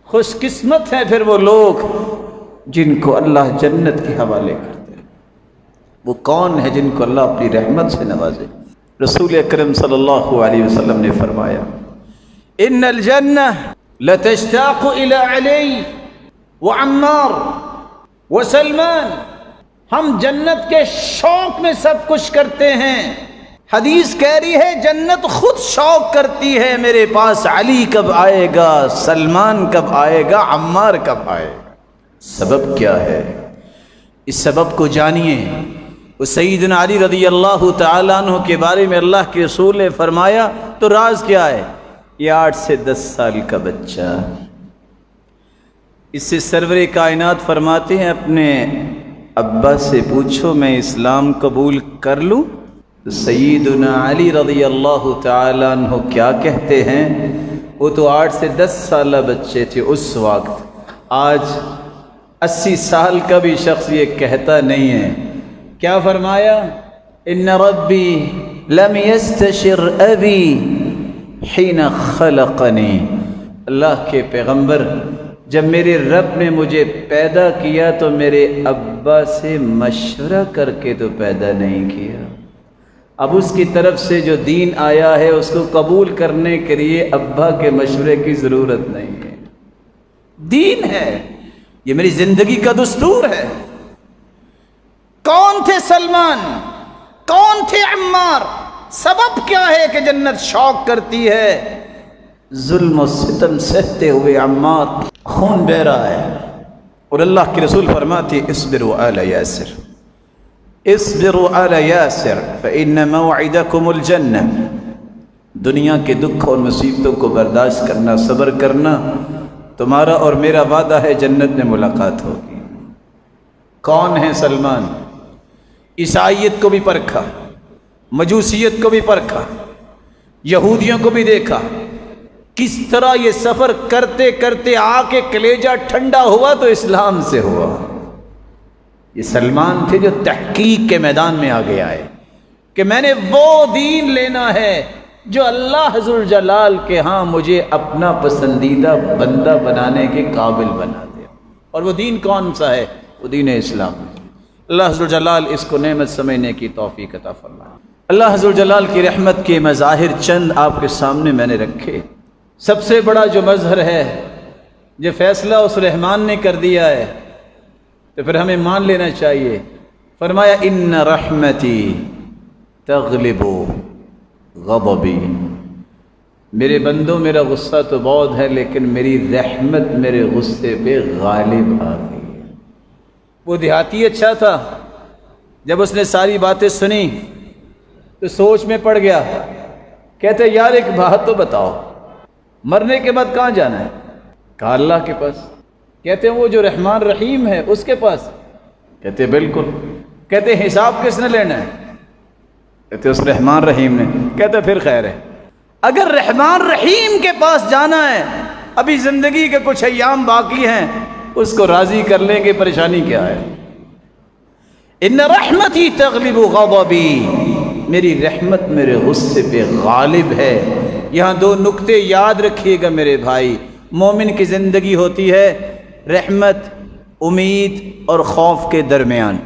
خوش قسمت ہیں پھر وہ لوگ جن کو اللہ جنت کے حوالے کرتے ہیں. وہ کون ہے جن کو اللہ اپنی رحمت سے نوازے؟ رسول اکرم صلی اللہ علیہ وسلم نے فرمایا ان الجنہ لتشتاق الى علی وعمار وسلمان، ہم جنت کے شوق میں سب کچھ کرتے ہیں. حدیث کہہ رہی ہے جنت خود شوق کرتی ہے میرے پاس علی کب آئے گا، سلمان کب آئے گا، عمار کب آئے گا. سبب کیا ہے؟ اس سبب کو جانیے. وہ سیدنا علی رضی اللہ تعالیٰ عنہ کے بارے میں اللہ کے رسول نے فرمایا تو راز کیا ہے؟ یہ 8 سے 10 سال کا بچہ. اس سے سرور کائنات فرماتے ہیں اپنے ابا سے پوچھو میں اسلام قبول کر لوں؟ تو سیدنا علی رضی اللہ تعالیٰ عنہ کیا کہتے ہیں؟ وہ تو 8 سے 10 سالہ بچے تھے اس وقت. آج 80 سال کا بھی شخص یہ کہتا نہیں ہے. کیا فرمایا؟ ان ربی لم یستشر ابی حین خلقنی. اللہ کے پیغمبر جب میرے رب نے مجھے پیدا کیا تو میرے ابا سے مشورہ کر کے تو پیدا نہیں کیا. اب اس کی طرف سے جو دین آیا ہے اس کو قبول کرنے کے لیے ابا کے مشورے کی ضرورت نہیں ہے. دین ہے، یہ میری زندگی کا دستور ہے. کون تھے سلمان؟ کون تھے عمار؟ سبب کیا ہے کہ جنت شوق کرتی ہے؟ ظلم و ستم سہتے ہوئے عمار خون بہ رہا ہے اور اللہ کے رسول فرماتے اصبروا آل یاسر، اصبروا آل یاسر فإن موعدکم الجنہ. دنیا کے دکھ اور مصیبتوں کو برداشت کرنا، صبر کرنا، تمہارا اور میرا وعدہ ہے جنت میں ملاقات ہوگی. کون ہے سلمان؟ عیسائیت کو بھی پرکھا، مجوسیت کو بھی پرکھا، یہودیوں کو بھی دیکھا، کس طرح یہ سفر کرتے کرتے آ کے کلیجہ ٹھنڈا ہوا تو اسلام سے ہوا. یہ سلمان تھے جو تحقیق کے میدان میں آگے آئے کہ میں نے وہ دین لینا ہے جو اللہ ذوالجلال کے ہاں مجھے اپنا پسندیدہ بندہ بنانے کے قابل بنا دے. اور وہ دین کون سا ہے؟ وہ دین اسلام ہے۔ اللہ عز و جلال اس کو نعمت سمجھنے کی توفیق عطا فرمائے۔ اللہ عز و جلال کی رحمت کے مظاہر چند آپ کے سامنے میں نے رکھے۔ سب سے بڑا جو مظہر ہے، جو فیصلہ اس رحمان نے کر دیا ہے، تو پھر ہمیں مان لینا چاہیے۔ فرمایا ان رحمتی تغلب غضبی، میرے بندوں میرا غصہ تو بہت ہے لیکن میری رحمت میرے غصے پہ غالب آ گئی ہے۔ وہ دیہاتی اچھا تھا، جب اس نے ساری باتیں سنی تو سوچ میں پڑ گیا، کہتے یار ایک بات تو بتاؤ، مرنے کے بعد کہاں جانا ہے؟ کہا اللہ کے پاس۔ کہتے ہیں وہ جو رحمان رحیم ہے اس کے پاس؟ کہتے بالکل۔ کہتے حساب کس نے لینا ہے؟ کہتے اس رحمان رحیم نے۔ کہتے پھر خیر ہے، اگر رحمان رحیم کے پاس جانا ہے، ابھی زندگی کے کچھ ایام باقی ہیں، اس کو راضی کر لیں گے، پریشانی کیا ہے؟ ان رحمتی تغلب غضبی، میری رحمت میرے غصے پہ غالب ہے۔ یہاں دو نکتے یاد رکھیے گا میرے بھائی۔ مومن کی زندگی ہوتی ہے رحمت، امید اور خوف کے درمیان۔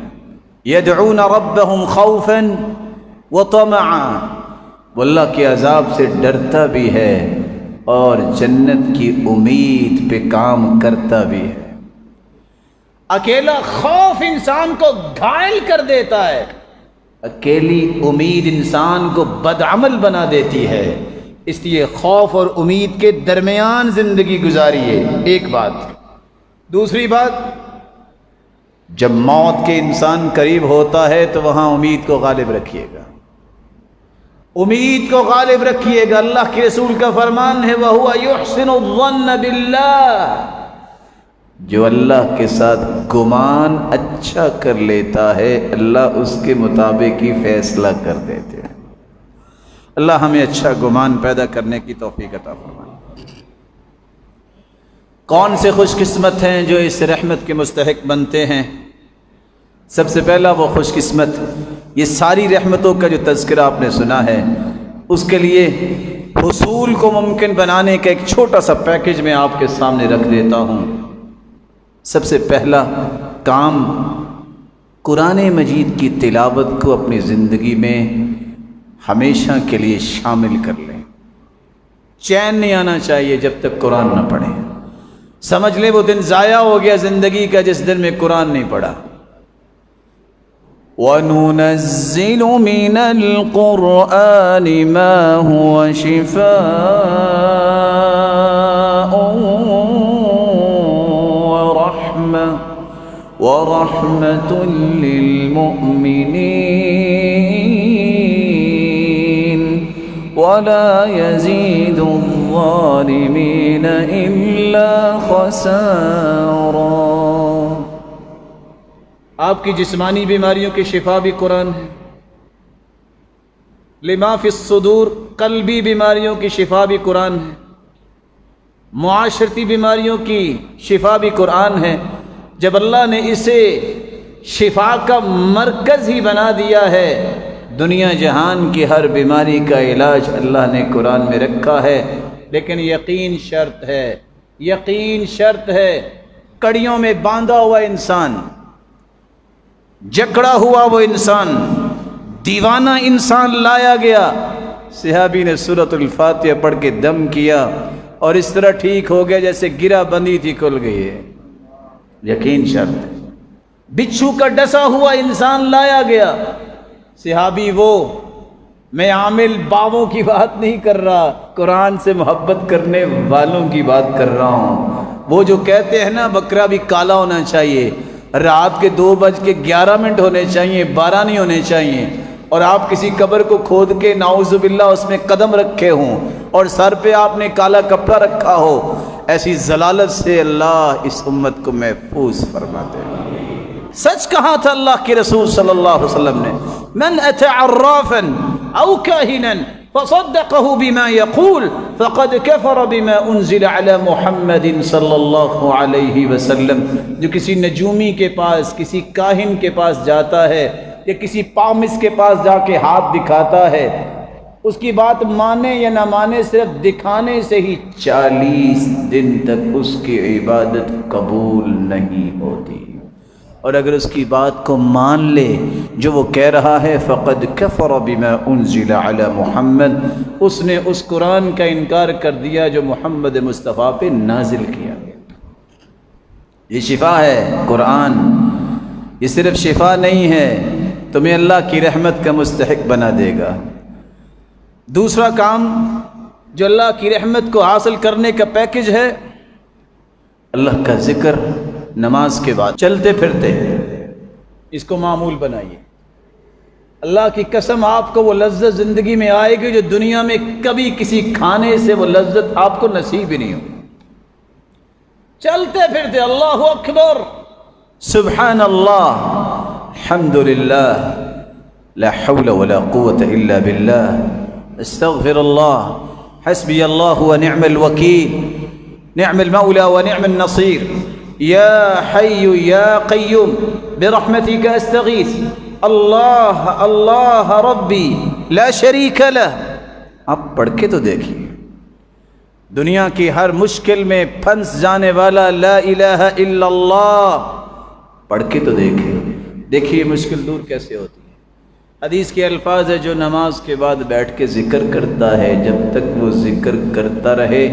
یدعون ربهم خوفا وطمعا، وہ اللہ کے عذاب سے ڈرتا بھی ہے اور جنت کی امید پہ کام کرتا بھی ہے۔ اکیلا خوف انسان کو گھائل کر دیتا ہے، اکیلی امید انسان کو بدعمل بنا دیتی ہے۔ اس لیے خوف اور امید کے درمیان زندگی گزاریے، ایک بات۔ دوسری بات، جب موت کے انسان قریب ہوتا ہے تو وہاں امید کو غالب رکھیے گا، امید کو غالب رکھیے گا۔ اللہ کے رسول کا فرمان ہے وَهُوَ يُحْسِنُ الظَّنَّ بِاللَّهِ، جو اللہ کے ساتھ گمان اچھا کر لیتا ہے اللہ اس کے مطابق ہی فیصلہ کر دیتے ہیں۔ اللہ ہمیں اچھا گمان پیدا کرنے کی توفیق عطا فرمائے۔ کون سے خوش قسمت ہیں جو اس رحمت کے مستحق بنتے ہیں؟ سب سے پہلا وہ خوش قسمت، یہ ساری رحمتوں کا جو تذکرہ آپ نے سنا ہے، اس کے لیے حصول کو ممکن بنانے کا ایک چھوٹا سا پیکج میں آپ کے سامنے رکھ دیتا ہوں۔ سب سے پہلا کام، قرآن مجید کی تلاوت کو اپنی زندگی میں ہمیشہ کے لیے شامل کر لیں۔ چین نہیں آنا چاہیے جب تک قرآن نہ پڑھیں۔ سمجھ لیں وہ دن ضائع ہو گیا زندگی کا جس دن میں قرآن نہیں پڑھا۔ وَنُنَزِّلُ مِنَ الْقُرْآنِ مَا هُوَ شِفَاءٌ وَرَحْمَةٌ لِّلْمُؤْمِنِينَ وَلَا يَزِيدُ الظَّالِمِينَ إِلَّا خَسَارًا۔ آپ کی جسمانی بیماریوں کی شفا بھی قرآن ہے، لما فی الصدور قلبی بیماریوں کی شفا بھی قرآن ہے، معاشرتی بیماریوں کی شفا بھی قرآن ہے۔ جب اللہ نے اسے شفا کا مرکز ہی بنا دیا ہے، دنیا جہان کی ہر بیماری کا علاج اللہ نے قرآن میں رکھا ہے، لیکن یقین شرط ہے، یقین شرط ہے۔ کڑیوں میں باندھا ہوا انسان، جکڑا ہوا وہ انسان، دیوانہ انسان لایا گیا، صحابی نے سورۃ الفاتحہ پڑھ کے دم کیا اور اس طرح ٹھیک ہو گیا جیسے گرہ بندی تھی کھل گئی ہے، یقین شرط ہے۔ بچھو کا ڈسا ہوا انسان لایا گیا، صحابی وہ، میں عامل باووں کی بات نہیں کر رہا، قرآن سے محبت کرنے والوں کی بات کر رہا ہوں۔ وہ جو کہتے ہیں نا بکرا بھی کالا ہونا چاہیے، رات کے 2:11 ہونے چاہیے، 12 نہیں ہونے چاہیے، اور آپ کسی قبر کو کھود کے نعوذ باللہ اس میں قدم رکھے ہوں اور سر پہ آپ نے کالا کپڑا رکھا ہو، ایسی ضلالت سے اللہ اس امت کو محفوظ فرماتے ہیں۔ سچ کہا تھا اللہ کے رسول صلی اللہ علیہ وسلم نے، من اتى عرافا او کاہنا فصدقه بما يقول فقد كفر بما انزل على محمد صلی اللہ علیہ وسلم۔ جو کسی نجومی کے پاس، کسی کاہن کے پاس جاتا ہے یا کسی پامس کے پاس جا کے ہاتھ دکھاتا ہے، اس کی بات مانے یا نہ مانے، صرف دکھانے سے ہی 40 دن تک اس کی عبادت قبول نہیں ہوتی، اور اگر اس کی بات کو مان لے جو وہ کہہ رہا ہے فقد کفر بما انزل علی محمد، اس نے اس قرآن کا انکار کر دیا جو محمد مصطفیٰ پہ نازل کیا گیا۔ یہ شفا ہے قرآن، یہ صرف شفا نہیں ہے، تمہیں اللہ کی رحمت کا مستحق بنا دے گا۔ دوسرا کام جو اللہ کی رحمت کو حاصل کرنے کا پیکج ہے، اللہ کا ذکر نماز کے بعد چلتے پھرتے، اس کو معمول بنائیے۔ اللہ کی قسم آپ کو وہ لذت زندگی میں آئے گی جو دنیا میں کبھی کسی کھانے سے وہ لذت آپ کو نصیب ہی نہیں ہو۔ چلتے پھرتے اللہ اکبر، سبحان اللہ، الحمدللہ، لا حول ولا قوة الا باللہ، استغفر اللہ، حسبی اللہ ونعم الوکیل، نعم المولى ونعم النصیر، یا حی یا قیوم برحمتک استغیث، اللہ اللہ ربی لا شریک لہ۔ آپ پڑھ کے تو دیکھیے، دنیا کی ہر مشکل میں پھنس جانے والا لا الہ الا اللہ، پڑھ کے تو دیکھیے مشکل دور کیسے ہوتی ہے۔ حدیث کے الفاظ ہے جو نماز کے بعد بیٹھ کے ذکر کرتا ہے، جب تک وہ ذکر کرتا رہے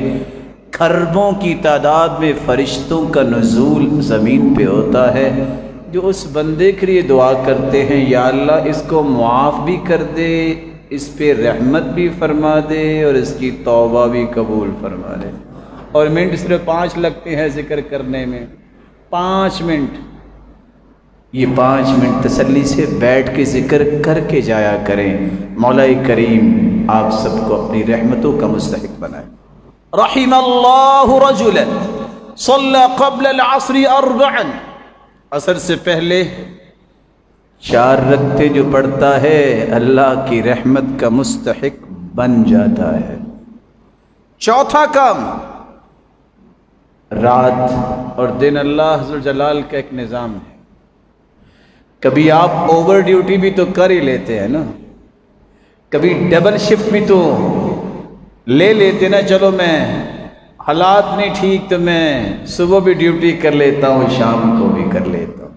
کھربوں کی تعداد میں فرشتوں کا نزول زمین پہ ہوتا ہے، جو اس بندے کے لیے دعا کرتے ہیں یا اللہ اس کو معاف بھی کر دے، اس پہ رحمت بھی فرما دے اور اس کی توبہ بھی قبول فرما دے۔ اور منٹ صرف 5 لگتے ہیں ذکر کرنے میں، 5 منٹ، یہ 5 منٹ تسلی سے بیٹھ کے ذکر کر کے جایا کریں۔ مولا کریم آپ سب کو اپنی رحمتوں کا مستحق بنائے۔ رحم اللہ رجلا صلی قبل العصر 4، عصر سے پہلے 4 رکعتیں جو پڑھتا ہے اللہ کی رحمت کا مستحق بن جاتا ہے۔ چوتھا کام، رات اور دن اللہ ذو الجلال کا ایک نظام ہے۔ کبھی آپ اوور ڈیوٹی بھی تو کر ہی لیتے ہیں نا، کبھی ڈبل شفٹ بھی تو لے لیتے نا، چلو میں حالات نہیں ٹھیک تو میں صبح بھی ڈیوٹی کر لیتا ہوں، شام کو بھی کر لیتا ہوں۔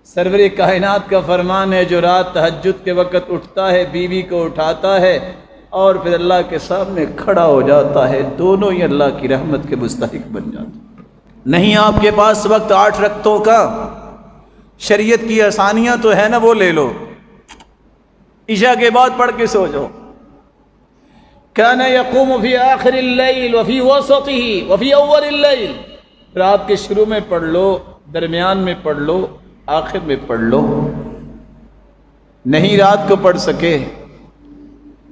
سرور کائنات کا فرمان ہے جو رات تہجد کے وقت اٹھتا ہے، بیوی کو اٹھاتا ہے اور پھر اللہ کے سامنے کھڑا ہو جاتا ہے، دونوں ہی اللہ کی رحمت کے مستحق بن جاتے ہیں۔ نہیں آپ کے پاس وقت 8 رکعتوں کا، شریعت کی آسانیاں تو ہے نا، وہ لے لو، عشاء کے بعد پڑھ کے سو جاؤ۔ کان یقوم فی آخر اللیل وفی وسطہ وفی اول اللیل، رات کے شروع میں پڑھ لو، درمیان میں پڑھ لو، آخر میں پڑھ لو۔ نہیں رات کو پڑھ سکے،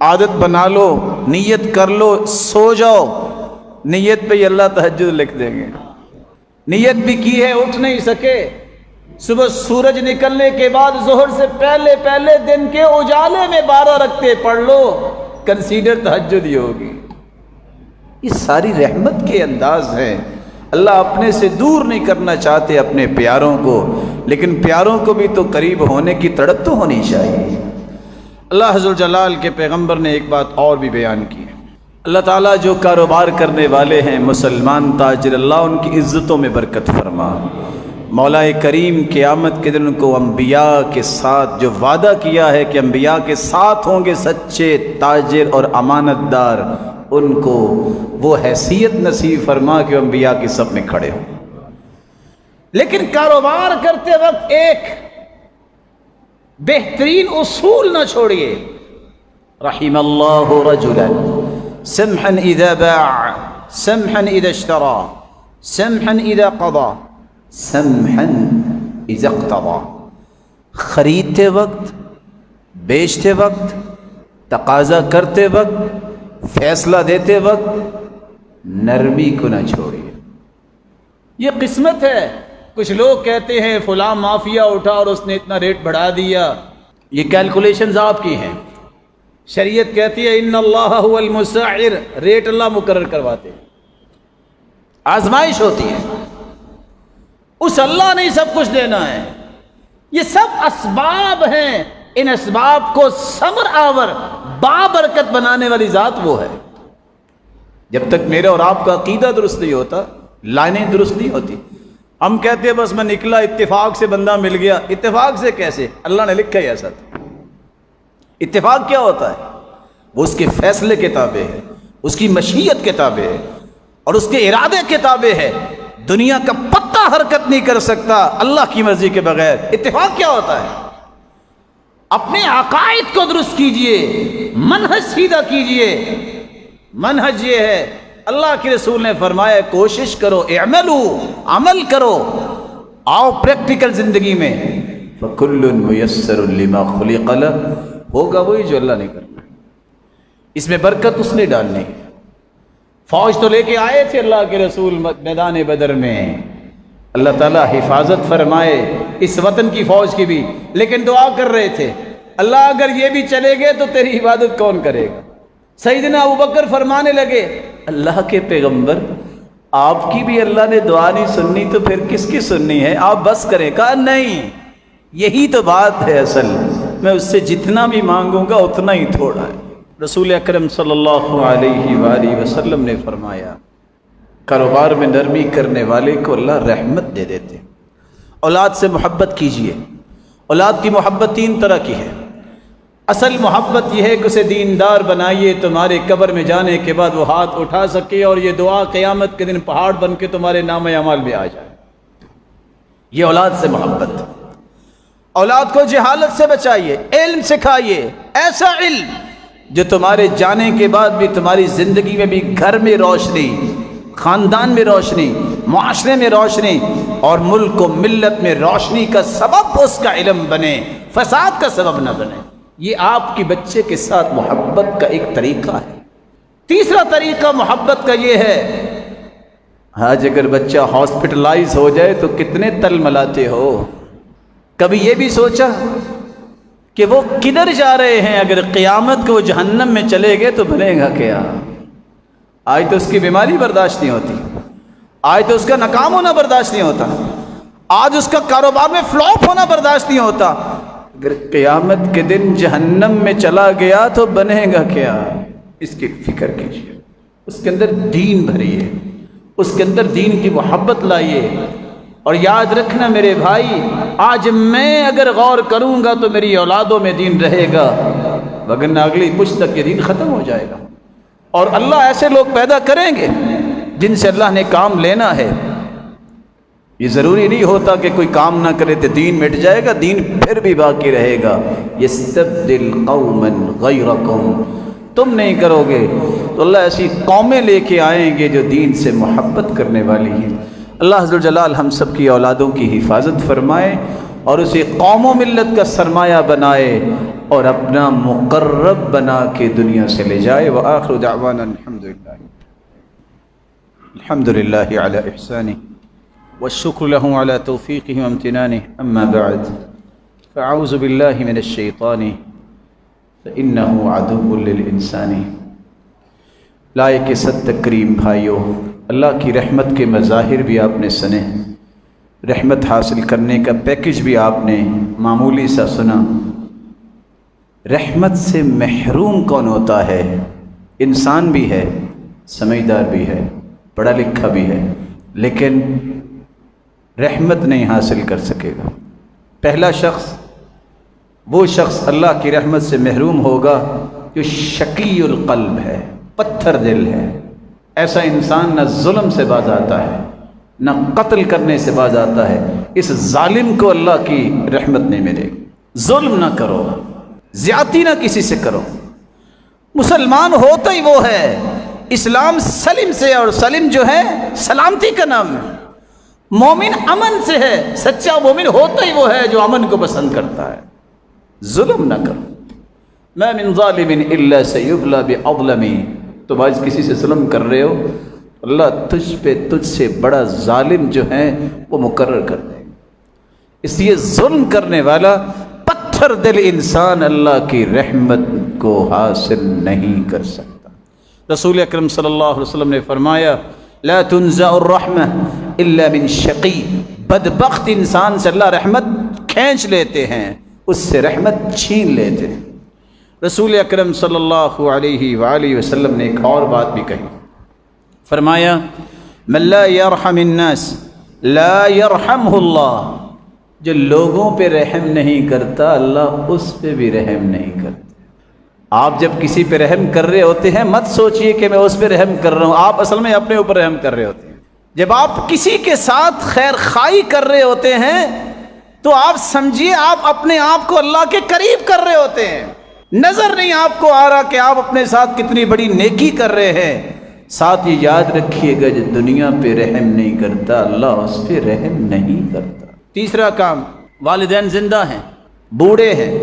عادت بنا لو، نیت کر لو، سو جاؤ، نیت پہ ہی اللہ تہجد لکھ دیں گے۔ نیت بھی کی ہے، اٹھ نہیں سکے، صبح سورج نکلنے کے بعد ظہر سے پہلے پہلے دن کے اجالے میں 12 رکعتیں پڑھ لو، کنسیڈر تہجد ہی ہوگی۔ یہ ساری رحمت کے انداز ہیں۔ اللہ اپنے سے دور نہیں کرنا چاہتے اپنے پیاروں کو، لیکن پیاروں کو بھی تو قریب ہونے کی تڑپ تو ہونی چاہیے۔ اللہ ذو الجلال کے پیغمبر نے ایک بات اور بھی بیان کی ہے۔ اللہ تعالیٰ جو کاروبار کرنے والے ہیں مسلمان تاجر، اللہ ان کی عزتوں میں برکت فرما۔ مولا کریم قیامت کے دن ان کو انبیاء کے ساتھ جو وعدہ کیا ہے کہ انبیاء کے ساتھ ہوں گے سچے تاجر اور امانت دار، ان کو وہ حیثیت نصیب فرما کہ وہ انبیاء کی صف میں کھڑے ہوں۔ لیکن کاروبار کرتے وقت ایک بہترین اصول نہ چھوڑیے۔ رحم اللہ رجلا سمحا اذا باع سمحا اذا اشترى سمحا اذا قضى سمحا اذا اقتضى۔ خریدتے وقت، بیچتے وقت، تقاضا کرتے وقت، فیصلہ دیتے وقت نرمی کو نہ چھوڑیے۔ یہ قسمت ہے۔ کچھ لوگ کہتے ہیں فلاں مافیا اٹھا اور اس نے اتنا ریٹ بڑھا دیا، یہ کیلکولیشنز آپ کی ہیں۔ شریعت کہتی ہے ان اللہ هو المسعر، ریٹ اللہ مقرر کرواتے ہیں، آزمائش ہوتی ہے، اس اللہ نے سب کچھ دینا ہے۔ یہ سب اسباب ہیں ان اسباب کو ثمر آور بابرکت بنانے والی ذات وہ ہے۔ جب تک میرا اور آپ کا عقیدہ درست نہیں ہوتا، لائنیں درست نہیں ہوتی۔ ہم کہتے ہیں بس میں نکلا، اتفاق سے بندہ مل گیا۔ اتفاق سے کیسے؟ اللہ نے لکھا ہی ایسا تھا۔ اتفاق کیا ہوتا ہے؟ وہ اس کے فیصلے کے تابع ہے، اس کی مشیت کے تابع ہے، اور اس کے ارادے کے تابع ہے۔ دنیا کا پتا حرکت نہیں کر سکتا اللہ کی مرضی کے بغیر۔ اتفاق کیا ہوتا ہے؟ اپنے عقائد کو درست کیجئے، منہج سیدھا کیجئے۔ منہج یہ ہے، اللہ کے رسول نے فرمایا کوشش کرو، اعملوا، عمل کرو، آؤ پریکٹیکل زندگی میں۔ فَكُلٌّ مُيَسَّرٌ لِمَا خُلِقَ لَهُ، ہوگا وہی جو اللہ نے کرنا۔ اس میں برکت اس نے ڈالنی۔ فوج تو لے کے آئے تھے اللہ کے رسول میدان بدر میں، اللہ تعالیٰ حفاظت فرمائے اس وطن کی فوج کی بھی، لیکن دعا کر رہے تھے اللہ اگر یہ بھی چلے گئے تو تیری عبادت کون کرے گا؟ سیدنا ابوبکر فرمانے لگے اللہ کے پیغمبر آپ کی بھی اللہ نے دعا نہیں سننی تو پھر کس کی سننی ہے، آپ بس کریں۔ کہا نہیں، یہی تو بات ہے اصل، میں اس سے جتنا بھی مانگوں گا اتنا ہی تھوڑا ہے۔ رسول اکرم صلی اللہ علیہ وآلہ وسلم نے فرمایا کاروبار میں نرمی کرنے والے کو اللہ رحمت دے دیتے۔ اولاد سے محبت کیجئے۔ اولاد کی محبت تین طرح کی ہے۔ اصل محبت یہ ہے کہ اسے دیندار بنائیے، تمہارے قبر میں جانے کے بعد وہ ہاتھ اٹھا سکے اور یہ دعا قیامت کے دن پہاڑ بن کے تمہارے نام اعمال میں آ جائے۔ یہ اولاد سے محبت۔ اولاد کو جہالت سے بچائیے، علم سکھائیے، ایسا علم جو تمہارے جانے کے بعد بھی تمہاری زندگی میں بھی گھر میں روشنی، خاندان میں روشنی، معاشرے میں روشنی اور ملک و ملت میں روشنی کا سبب اس کا علم بنے، فساد کا سبب نہ بنے۔ یہ آپ کی بچے کے ساتھ محبت کا ایک طریقہ ہے۔ تیسرا طریقہ محبت کا یہ ہے، آج اگر بچہ ہاسپٹلائز ہو جائے تو کتنے تل ملاتے ہو؟ کبھی یہ بھی سوچا کہ وہ کدھر جا رہے ہیں؟ اگر قیامت کو وہ جہنم میں چلے گئے تو بنے گا کیا؟ آج تو اس کی بیماری برداشت نہیں ہوتی، آج تو اس کا ناکام ہونا برداشت نہیں ہوتا، آج اس کا کاروبار میں فلاپ ہونا برداشت نہیں ہوتا۔ اگر قیامت کے دن جہنم میں چلا گیا تو بنے گا کیا؟ اس کی فکر کیجیے، اس کے اندر دین بھریے، اس کے اندر دین کی محبت لائیے۔ اور یاد رکھنا میرے بھائی، آج میں اگر غور کروں گا تو میری اولادوں میں دین رہے گا، وگرنہ اگلی پشت تک یہ دین ختم ہو جائے گا۔ اور اللہ ایسے لوگ پیدا کریں گے جن سے اللہ نے کام لینا ہے۔ یہ ضروری نہیں ہوتا کہ کوئی کام نہ کرے تو دین مٹ جائے گا، دین پھر بھی باقی رہے گا۔ یستبدل قوما غیرکم، تم نہیں کرو گے تو اللہ ایسی قومیں لے کے آئیں گے جو دین سے محبت کرنے والی ہیں۔ اللہ عز و جلال ہم سب کی اولادوں کی حفاظت فرمائے اور اسے قوم و ملت کا سرمایہ بنائے اور اپنا مقرب بنا کے دنیا سے لے جائے۔ وآخر دعوانا الحمد للہ علی احسانہ والشکر له على توفیقہ وامتنانہ، اما بعد فاعوذ باللہ من الشیطان فإنہ عدو للانسان۔ لائق صد تکریم بھائیو، اللہ کی رحمت کے مظاہر بھی آپ نے سنے، رحمت حاصل کرنے کا پیکج بھی آپ نے معمولی سا سنا۔ رحمت سے محروم کون ہوتا ہے؟ انسان بھی ہے، سمجھدار بھی ہے، پڑھا لکھا بھی ہے، لیکن رحمت نہیں حاصل کر سکے گا۔ پہلا شخص وہ شخص اللہ کی رحمت سے محروم ہوگا جو شقی القلب ہے، پتھر دل ہے۔ ایسا انسان نہ ظلم سے باز آتا ہے، نہ قتل کرنے سے باز آتا ہے۔ اس ظالم کو اللہ کی رحمت نہیں ملے گی۔ ظلم نہ کرو، زیادتی نہ کسی سے کرو۔ مسلمان ہوتا ہی وہ ہے، اسلام سلم سے، اور سلم جو ہے سلامتی کا نام ہے۔ مومن امن سے ہے، سچا مومن ہوتا ہی وہ ہے جو امن کو پسند کرتا ہے۔ ظلم نہ کرو۔ ما من ظالم الا سیبلی بعظلم، تم آج کسی سے ظلم کر رہے ہو، اللہ تجھ سے بڑا ظالم جو ہے وہ مقرر کر دے گا۔ اس لیے ظلم کرنے والا پتھر دل انسان اللہ کی رحمت کو حاصل نہیں کر سکتا۔ رسول اکرم صلی اللہ علیہ وسلم نے فرمایا لا تنزع الرحمہ الا من شقی، بدبخت انسان سے اللہ رحمت کھینچ لیتے ہیں، اس سے رحمت چھین لیتے ہیں۔ رسول اکرم صلی اللہ علیہ وآلہ وسلم نے ایک اور بات بھی کہی، فرمایا من لا یرحم الناس لا یرحمہ اللہ، جو لوگوں پہ رحم نہیں کرتا اللہ اس پہ بھی رحم نہیں کرتا۔ آپ جب کسی پہ رحم کر رہے ہوتے ہیں مت سوچئے کہ میں اس پہ رحم کر رہا ہوں، آپ اصل میں اپنے اوپر رحم کر رہے ہوتے ہیں۔ جب آپ کسی کے ساتھ خیر خواہی کر رہے ہوتے ہیں تو آپ سمجھیے آپ اپنے آپ کو اللہ کے قریب کر رہے ہوتے ہیں۔ نظر نہیں آپ کو آ رہا کہ آپ اپنے ساتھ کتنی بڑی نیکی کر رہے ہیں۔ ساتھ یہ یاد رکھیے گا جو دنیا پہ رحم نہیں کرتا اللہ اس پہ رحم نہیں کرتا۔ تیسرا کام، والدین زندہ ہیں، بوڑھے ہیں،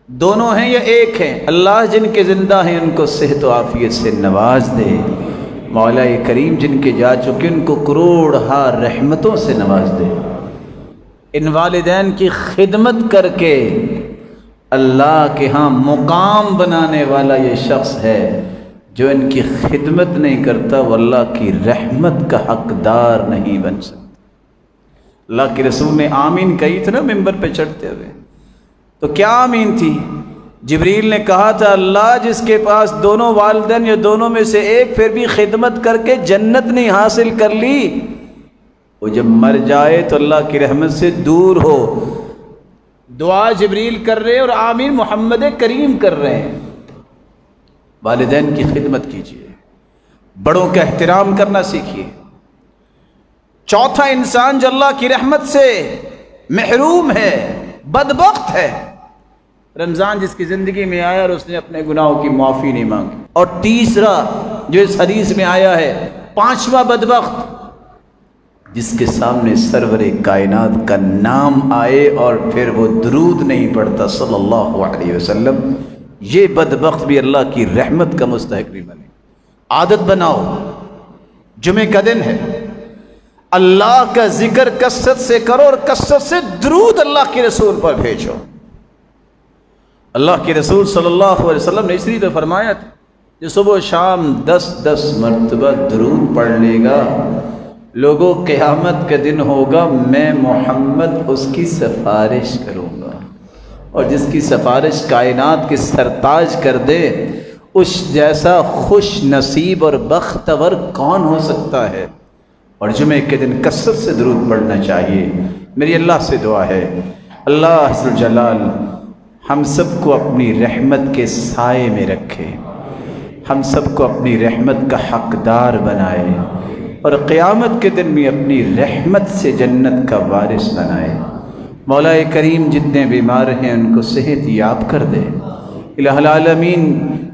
دونوں ہیں یا ایک ہیں، اللہ جن کے زندہ ہیں ان کو صحت و عافیت سے نواز دے، مولا کریم جن کے جا چکے ان کو کروڑ ہا رحمتوں سے نواز دے۔ ان والدین کی خدمت کر کے اللہ کے ہاں مقام بنانے والا یہ شخص ہے، جو ان کی خدمت نہیں کرتا وہ اللہ کی رحمت کا حقدار نہیں بن سکتا۔ اللہ کے رسول نے آمین کہی تھی نا ممبر پہ چڑھتے ہوئے، تو کیا آمین تھی؟ جبریل نے کہا تھا اللہ جس کے پاس دونوں والدین یا دونوں میں سے ایک پھر بھی خدمت کر کے جنت نہیں حاصل کر لی، وہ جب مر جائے تو اللہ کی رحمت سے دور ہو۔ دعا جبریل کر رہے اور آمین محمد کریم کر رہے ہیں۔ والدین کی خدمت کیجیے، بڑوں کا احترام کرنا سیکھیے۔ چوتھا انسان جو اللہ کی رحمت سے محروم ہے، بدبخت ہے، رمضان جس کی زندگی میں آیا اور اس نے اپنے گناہوں کی معافی نہیں مانگی۔ اور تیسرا جو اس حدیث میں آیا ہے، پانچواں بدبخت، جس کے سامنے سرور کائنات کا نام آئے اور پھر وہ درود نہیں پڑھتا صلی اللہ علیہ وسلم، یہ بدبخت بھی اللہ کی رحمت کا مستحق نہیں بنے۔ عادت بناؤ، جمعے کا دن ہے، اللہ کا ذکر کثرت سے کرو اور کثرت سے درود اللہ کے رسول پر بھیجو۔ اللہ کے رسول صلی اللہ علیہ وسلم نے اس لیے تو فرمایا تھا جو صبح و شام 10 مرتبہ درود پڑھ لے گا، لوگوں قیامت کا دن ہوگا میں محمد اس کی سفارش کروں گا، اور جس کی سفارش کائنات کے سرتاج کر دے اس جیسا خوش نصیب اور بختور کون ہو سکتا ہے۔ اور جمعے کے دن کثرت سے درود پڑھنا چاہیے۔ میری اللہ سے دعا ہے اللہ عز و جلال ہم سب کو اپنی رحمت کے سائے میں رکھے، ہم سب کو اپنی رحمت کا حقدار بنائے، اور قیامت کے دن بھی اپنی رحمت سے جنت کا وارث بنائے۔ مولا کریم جتنے بیمار ہیں ان کو صحت یاب کر دے۔ الہ العالمین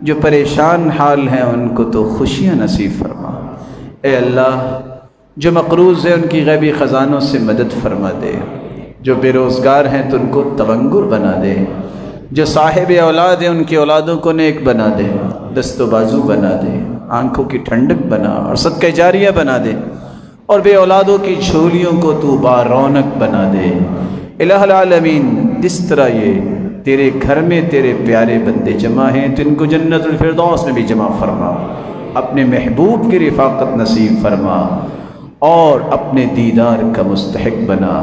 جو پریشان حال ہیں ان کو تو خوشیاں نصیب فرما۔ اے اللہ جو مقروض ہیں ان کی غیبی خزانوں سے مدد فرما دے، جو بے روزگار ہیں تو ان کو تونگر بنا دے، جو صاحب اولاد ہیں ان کی اولادوں کو نیک بنا دے، دست و بازو بنا دے، آنکھوں کی ٹھنڈک بنا اور صدقہ جاریہ بنا دے، اور بے اولادوں کی جھولیوں کو تو بارونق بنا دے۔ الہ العالمین جس طرح یہ تیرے گھر میں تیرے پیارے بندے جمع ہیں تو ان کو جنت الفردوس میں بھی جمع فرما، اپنے محبوب کی رفاقت نصیب فرما اور اپنے دیدار کا مستحق بنا۔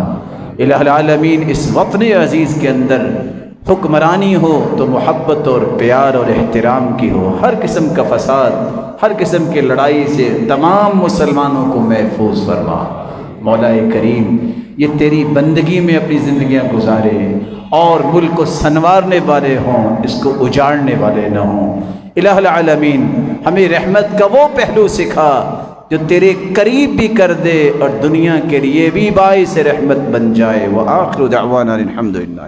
الہ العالمین اس وطن عزیز کے اندر حکمرانی ہو تو محبت اور پیار اور احترام کی ہو، ہر قسم کا فساد، ہر قسم کی لڑائی سے تمام مسلمانوں کو محفوظ فرما۔ مولا کریم یہ تیری بندگی میں اپنی زندگیاں گزارے اور ملک کو سنوارنے والے ہوں، اس کو اجاڑنے والے نہ ہوں۔ الہ العالمین ہمیں رحمت کا وہ پہلو سکھا جو تیرے قریب بھی کر دے اور دنیا کے لیے بھی باعث رحمت بن جائے۔ وآخر دعوانا الحمدللہ۔